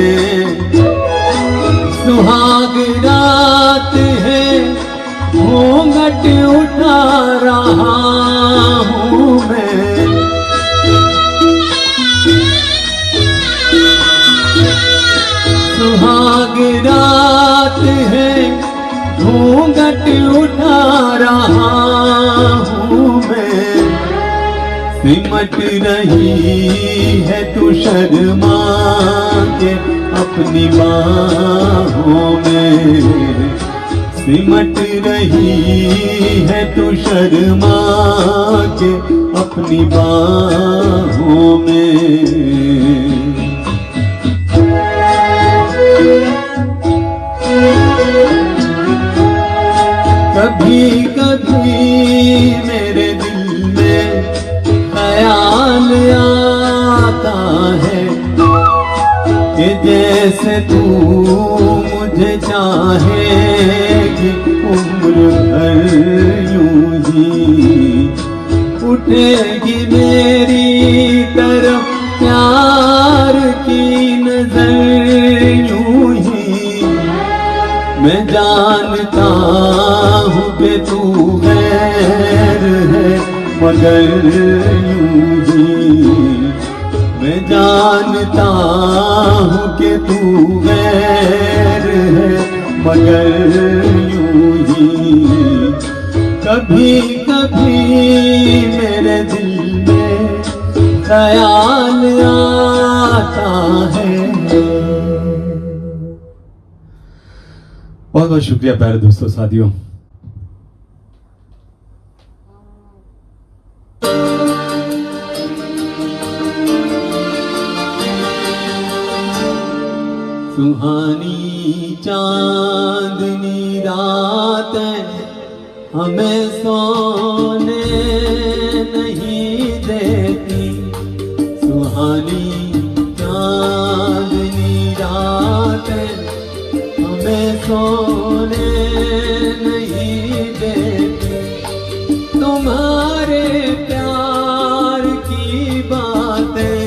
Speaker 8: सुहाग रात है घूंघट उठा रहा हूँ मैं, सुहाग रात है घूंघट उठा रहा हूँ मैं। सिमट रही है तू शर्मा के अपनी बाहों में, सिमट रही है तू शर्मा के अपनी बाहों में। कभी कभी मेरे दिल में ख्याल आता है कि जैसे तू मुझे चाहेगी उम्र भर यूं ही, उठेगी मेरी तरफ प्यार की नजर यूं ही। मैं जानता हूँ कि तू गैर है मगर यूं ही, मैं जानता हूँ कि तू गैर है मगर यूं ही। कभी कभी कभी मेरे दिल में ख्याल आता है। बहुत बहुत शुक्रिया प्यारे दोस्तों साथियों। सुहानी चांदनी रात हमें सोने नहीं देती। सुहानी चांदनी रात हमें सोने नहीं देती। तुम्हारे प्यार की बातें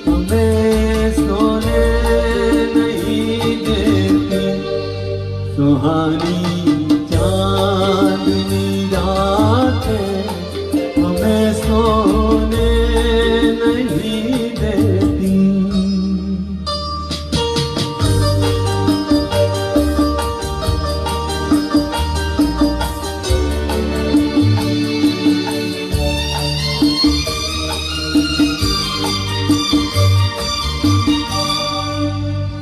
Speaker 8: हमें सोने नहीं देती। सुहानी चांदनी रातें हमें सोने नहीं देती।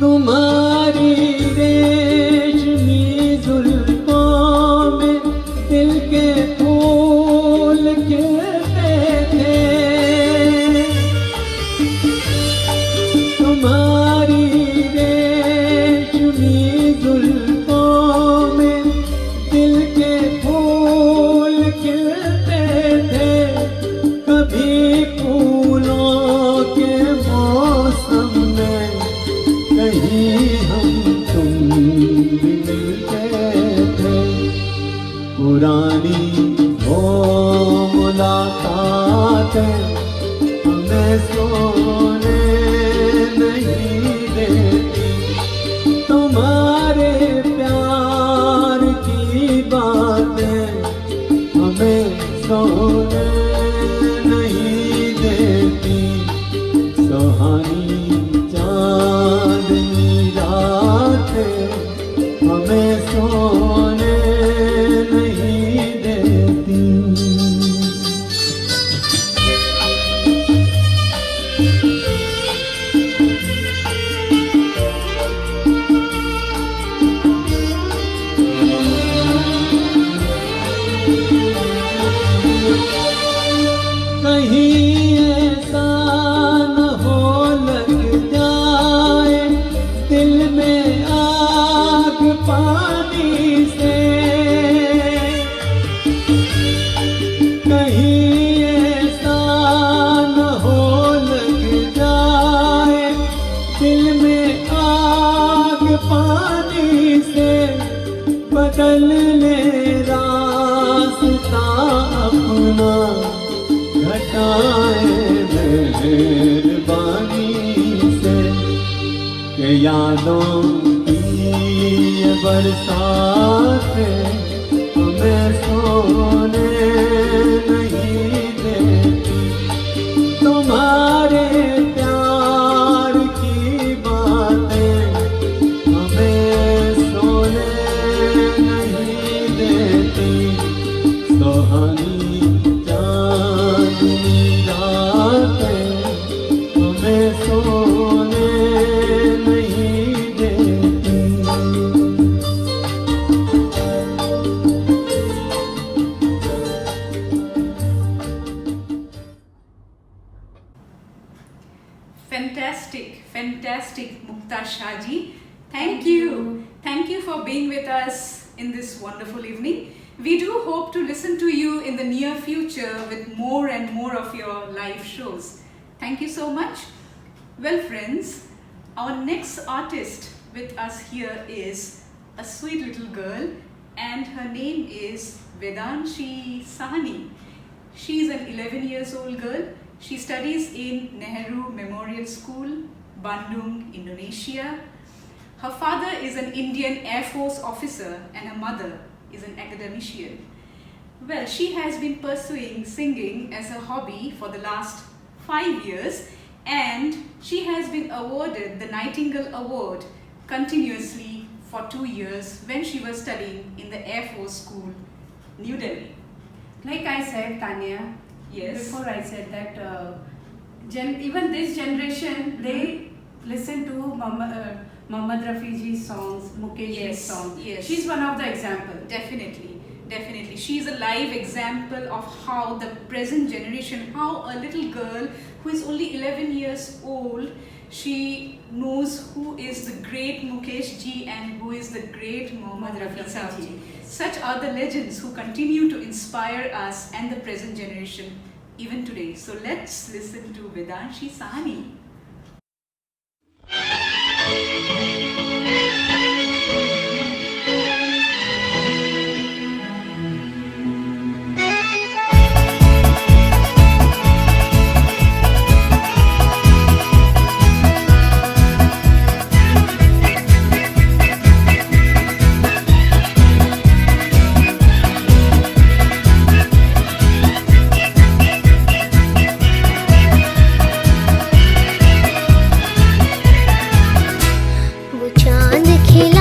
Speaker 8: तुम्हारी रेशमी जुल्फों में दिल के फूल खिलते थे। तुम्हारी रेशमी जुल्फों में दिल के फूल खिलते थे। कभी फूलों के मौसम में कहीं हम तुम भी मिलते थे। पुरानी वो मुलाकातें हमें सोने नहीं देती। तुम्हारे प्यार की बातें हमें सोने नहीं देती। सुहानी चांदनी रातें हमें सोने नहीं देती। कहीं ऐसा न हो लग जाए दिल में आग पानी से। कहीं ऐसा न हो लग जाए दिल में आग पानी से। बदल ले रास्ता अपना घटाए मेहरबानी से। के यादों की ये बरसात हमें सोने नहीं देती। तुम्हारे प्यार की बातें हमें सोने नहीं देती। सुहानी चांदनी रातें हमें सोने नहीं देती।
Speaker 2: Fantastic, Mukta Shahji. Thank you. Thank you for being with us in this wonderful evening. We do hope to listen to you in the near future with more and more of your live shows. Thank you so much. Well, friends, our next artist with us here is a sweet little girl, and her name is Vedanshi Sahni. She is an 11 years old girl. She studies in Nehru Memorial School, Bandung, Indonesia. Her father is an Indian Air Force officer and her mother is an academician. Well, she has been pursuing singing as a hobby for the last 5 years, and she has been awarded the Nightingale Award continuously for 2 years when she was studying in the Air Force School, New Delhi.
Speaker 1: like I said, Tanya,
Speaker 2: Yes.
Speaker 1: before I said that even this generation, they listen to Mohammad Rafi's songs, Mukesh's
Speaker 2: Yes,
Speaker 1: songs.
Speaker 2: yes.
Speaker 1: She's one of the examples.
Speaker 2: Definitely, definitely. She's a live example of how the present generation, how a little girl who is only 11 years old, she knows who is the great Mukesh ji and who is the great Mohammad Rafi Saab ji. Such are the legends who continue to inspire us and the present generation even today. So let's listen to Vedanshi Sahni.
Speaker 9: वो चांद खिला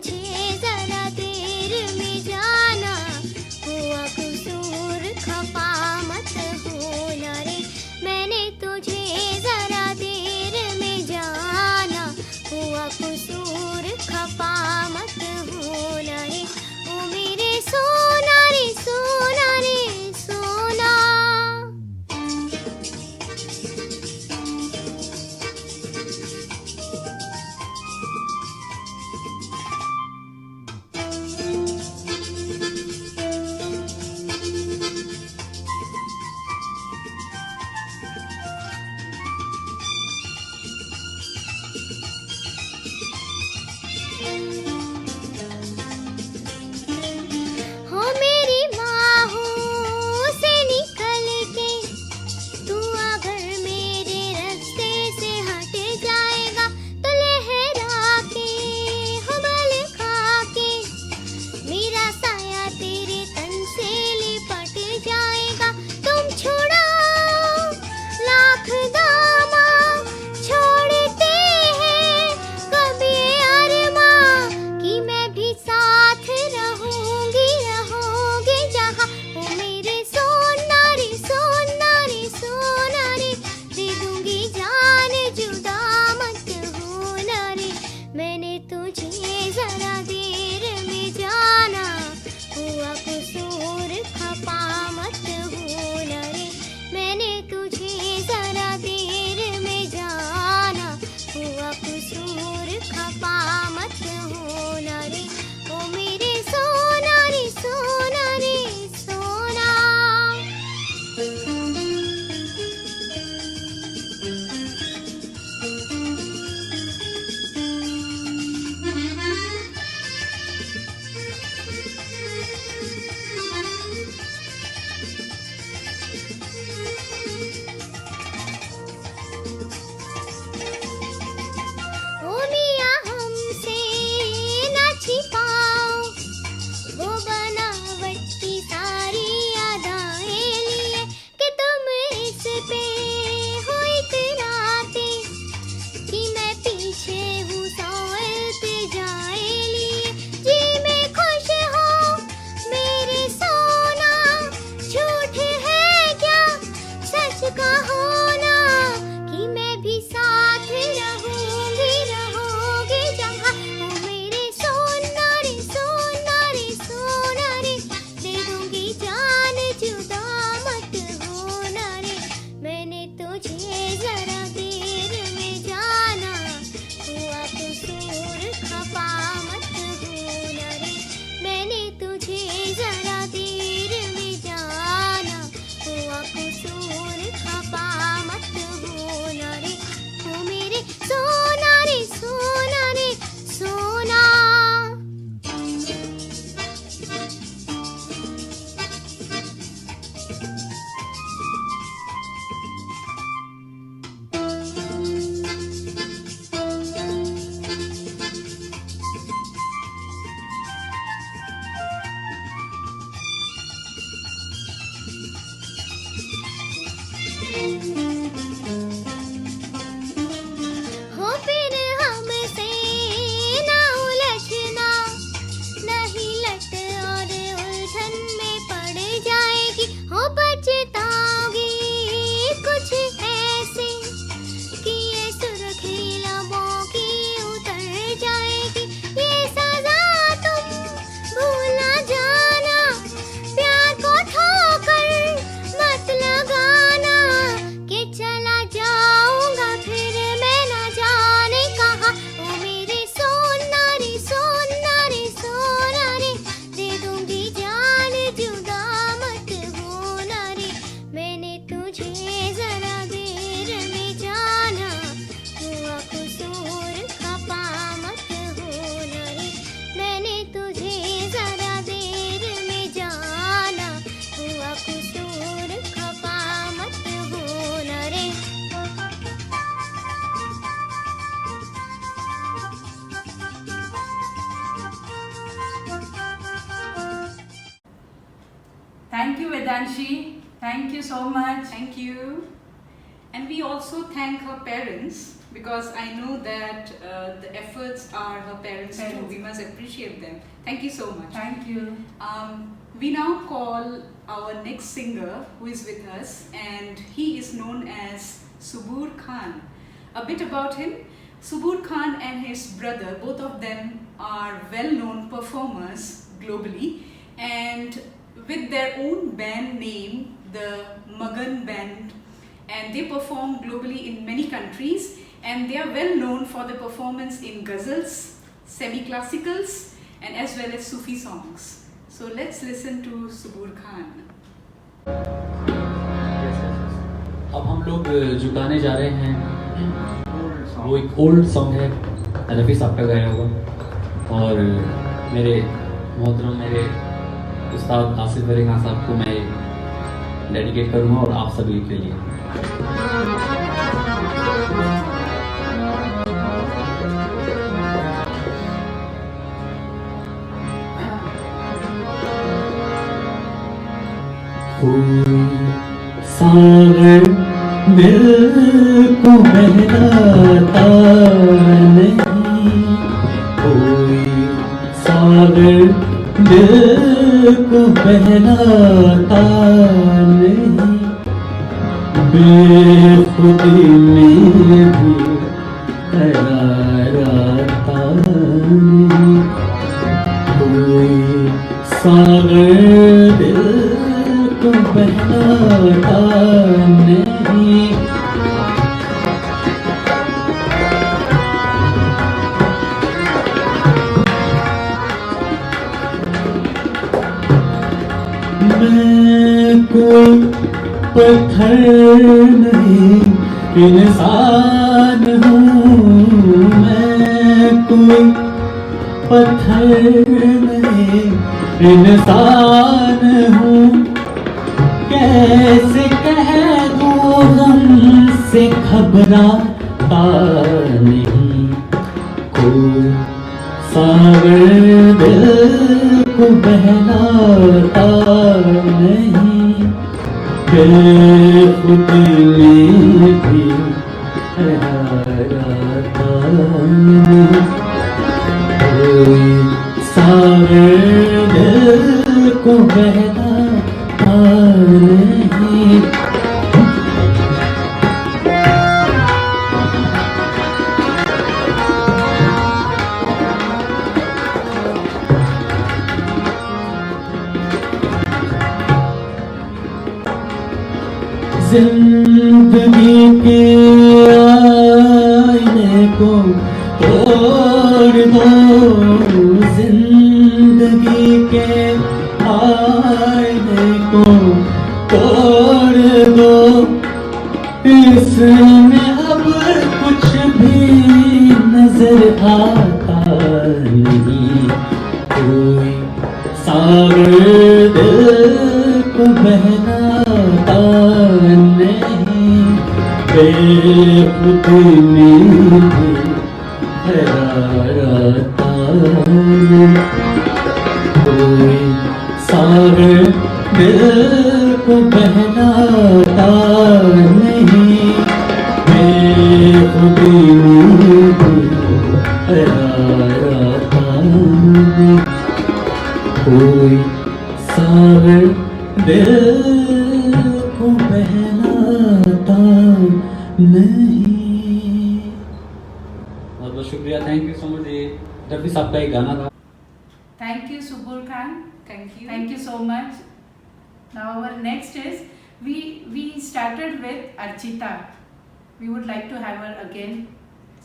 Speaker 9: तुझे जरा देर में जाना, हुआ कसूर खफा मत होना रे। मैंने तुझे जरा देर में जाना, हुआ कसूर खफा मत होना रे। ओ मेरे सोना रे सोना रे सोना। हो मेरी बाहों से निकल के तू अगर मेरे रास्ते से हट जाएगा, तो लहरा के हो बल खा के मेरा साया तेरे तन से लिपट जाएगा। तुम छुड़ाओ लाख दामा छोड़ते हैं कभी अरमा, कि मैं भी साथ रहूंगी रहोगे जहाँ। ओ मेरे सोना रे सोना रे सोना रे, दे दूंगी जान जुदा मत होना रे। मैंने तुझे जरा देर में जाना, हुआ कसूर खफा मत होना रे। मैंने तुझे जरा देर में जाना, हुआ कसूर खफा मत होना रे। ओ मेरे सोना रे सोना रे सोना। ओ मियाँ हमसे ना छिपाओ वो बनावट की सारी अदाएं लिए, कि तुम इस पे हो इतराते, कि मैं पीछे हूँ सौ इल्तिजाएं लिए। जी मैं खुश हो मेरे सोना, झूठ है क्या सच का होना, कि मैं भी साथ रहूंगी रहोगे जहाँ। ओ मेरे सोना रे सोना रे सोना रे, दे दूंगी जान जुदा मत होना रे। मैंने तुझे जरा देर में जाना, हुआ कसूर खफा मत होना रे। मैंने तुझे जरा देर में जाना, हुआ कसूर खफा मत होना रे। ओ मेरे सोना रे सोना रे सोना। हो फिर हमसे ना उलझना, नहीं लट और उलझन में पड़ जाएगी। हो बचताओगी कुछ ऐसे कि ये सुर्खी लबों की उतर जाएगी। ये सजा तुम भूल ना जाना, प्यार को ठोकर मत लगाना, कि चला जाऊंगा फिर मैं ना जाने कहाँ। ओ मेरे सोना रे सोना रे सोना रे, दे दूंगी जान जुदा मत होना रे। मैंने तुझे जरा देर में जाना, हुआ कसूर खफा मत होना रे। मैंने तुझे जरा देर में जाना, हुआ कसूर खफा मत होना रे।
Speaker 1: Thank you, Vedanshi. Thank you so much.
Speaker 2: Thank you. And we also thank her parents because I know that the efforts are her parents too. We must appreciate them. Thank you so much.
Speaker 1: Thank you.
Speaker 2: We now call our next singer who is with us, and he is known as Subur Khan. A bit about him. Subur Khan and his brother, both of them are well-known performers globally, and with their own band name, the Magan Band, and they perform globally in many countries, and they are well known for the performance in ghazals, semi-classicals, and as well as Sufi songs. So let's listen to Subur Khan.
Speaker 10: अब हम लोग जुटाने जा रहे हैं, वो एक old song है, रफ़ी साहब का गाया हुआ, और मेरे मोहतरम मेरे उस्ताद आसिफ अली खान साहब को मैं डेडिकेट करूँगा और आप सभी के लिए।
Speaker 8: सागर दिल को बहलाता नहीं, कोई सागर दिल को बहलाता नहीं, बेखुदी में भी करार आता नहीं, कोई सागर दिल को बहलाता नहीं। मैं कोई पत्थर नहीं इंसान हूँ, मैं कोई पत्थर नहीं इंसान हूँ, कैसे कह दूँ गम से घबराता नहीं, कोई सागर दिल को बहलाता नहीं, बेखुदी में भी हराता नहीं, कोई सागर दिल को बहलाता नहीं। जिंदगी के आईने को तोड़ दो, जिंदगी के आईने को तोड़ दो, इसमें अब कुछ भी नजर आता नहीं, कोई सागर दिल को बहलाता नहीं, बेखुदी में भी हराता नहीं, कोई सागर दिल को बहलाता नहीं, बेखुदी में भी हराता नहीं, कोई सागर दिल को बहलाता नहीं।
Speaker 10: बहुत बहुत शुक्रिया, थैंक यू सो मच। ये रफ़ी साहब का एक गाना था।
Speaker 1: Thank you, Subur Khan.
Speaker 2: Thank you.
Speaker 1: Thank you so much. Now our next is we started with Archita. We would like to have her again.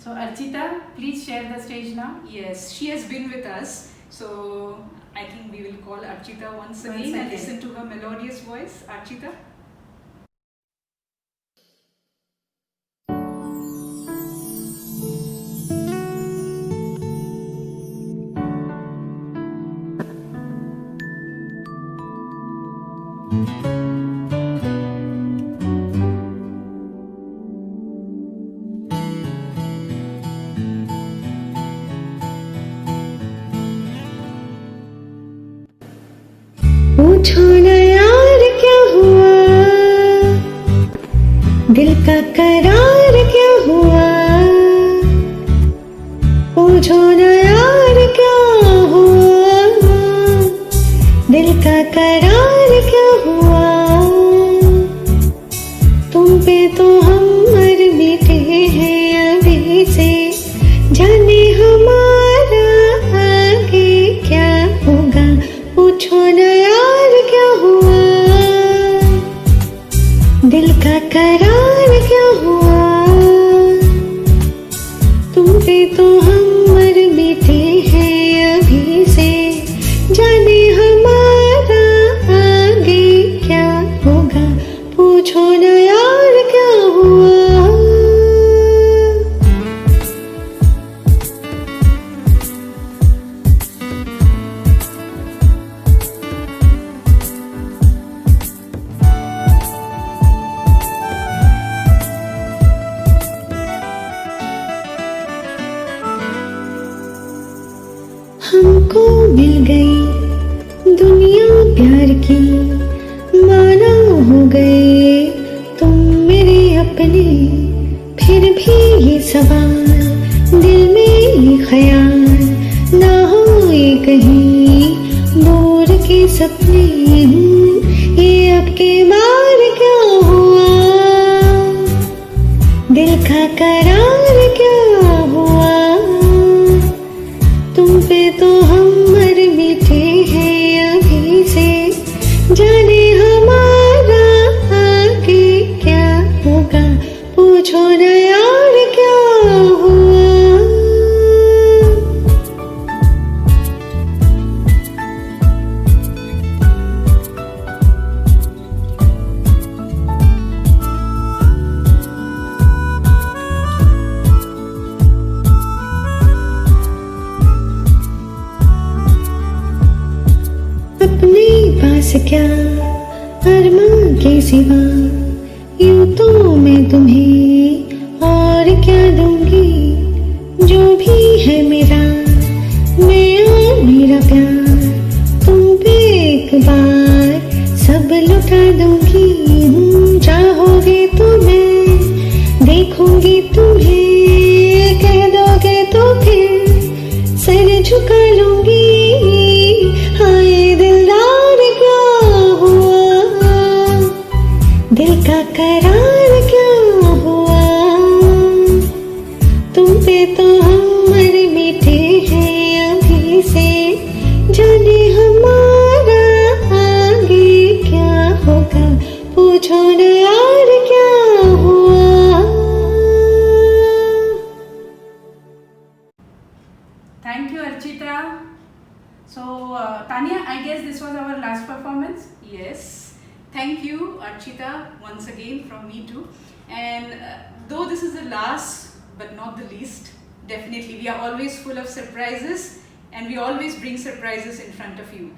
Speaker 1: So Archita, please share the stage now.
Speaker 2: Yes, she has been with us, so I think we will call Archita once again and listen to her melodious voice. Archita.
Speaker 9: पूछो न यार क्या हुआ, दिल का करार क्या हुआ, पूछो न यार क्या हुआ, दिल का करार क्या हुआ, तुम पे तो हम मर मिटे हैं अभी से, जाने हमारा आगे क्या होगा, पूछो न यार क्या हुआ, दिल का करार क्या हुआ, तुम पे तो हम मर मिटे हैं अभी से, जाने हमारा आगे क्या होगा, पूछो न यार क्या हुआ। हमको मिल गई दुनिया प्यार की, माना हो गए तुम मेरे अपने, फिर भी ये सवाल दिल में ये ख्याल ना हो ये कहीं दूर के सपने, ये अब के बार क्या हुआ, दिल का करार क्या हुआ, तुम पे तो हम मर मिटे हैं अभी से, जाने हमारा आगे क्या होगा, पूछो न यार क्या हुआ। अपने पास क्या अरमान के सिवा, यूं तो मैं तुम्हें और क्या दूंगी, जो भी है मेरा मैं और मेरा प्यार, तुम पे एक बार सब लुटा दूंगी, चाहोगे तो मैं देखूंगी तुम्हें, कह दोगे तो फिर सर झुका लूंगी, हाय दिलदार क्या हुआ, दिल का करार क्या हुआ, तुम पे तो हम मर मिटे हैं अभी से, जाने हमारा आगे क्या होगा, पूछो न यार क्या हुआ।
Speaker 1: Thank you, Archita. So, Tanya, I guess this was our last performance.
Speaker 2: Yes, thank you Archita once again from me too, and though this is the last but not the least, definitely we are always full of surprises and we always bring surprises in front of you.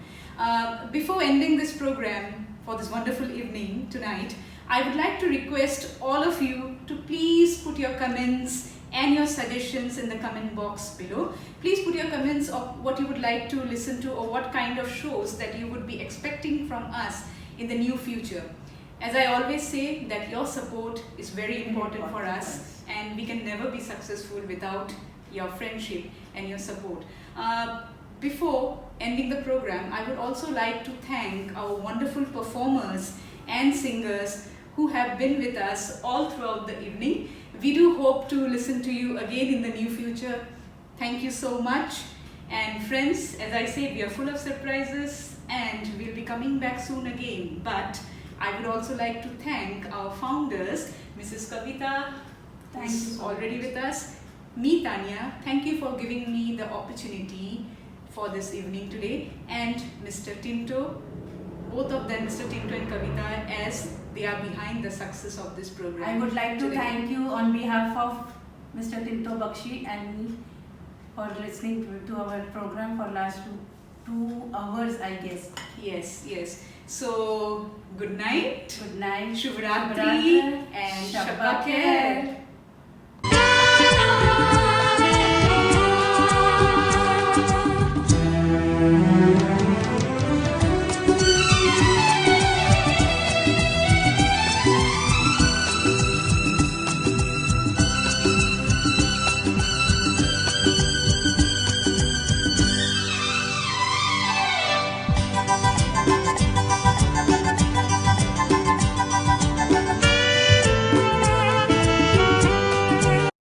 Speaker 2: Before ending this program for this wonderful evening tonight, I would like to request all of you to please put your comments and your suggestions in the comment box below. Please put your comments of what you would like to listen to or what kind of shows that you would be expecting from us in the near future. As I always say, that your support is very important for us, and we can never be successful without your friendship and your support. Before ending the program, I would also like to thank our wonderful performers and singers who have been with us all throughout the evening. We do hope to listen to you again in the near future. Thank you so much. And friends, as I said, we are full of surprises and we'll be coming back soon again. But I would also like to thank our founders, Mrs. Kavita, who's already with us, me, Tanya. Thank you for giving me the opportunity for this evening today, and Mr. Tinto, both of them, Mr. Tinto and Kavita, as they are behind the success of this program.
Speaker 1: I would like to
Speaker 2: today.
Speaker 1: thank you on behalf of Mr. Tinto Bakshi and me for listening to our program for last 2 hours, I guess.
Speaker 2: Yes, yes. So, good night.
Speaker 1: Good night.
Speaker 2: Shubhratri
Speaker 1: Shubhratri
Speaker 2: and
Speaker 1: Shabba
Speaker 2: Shabba
Speaker 1: Khair.
Speaker 2: Khair.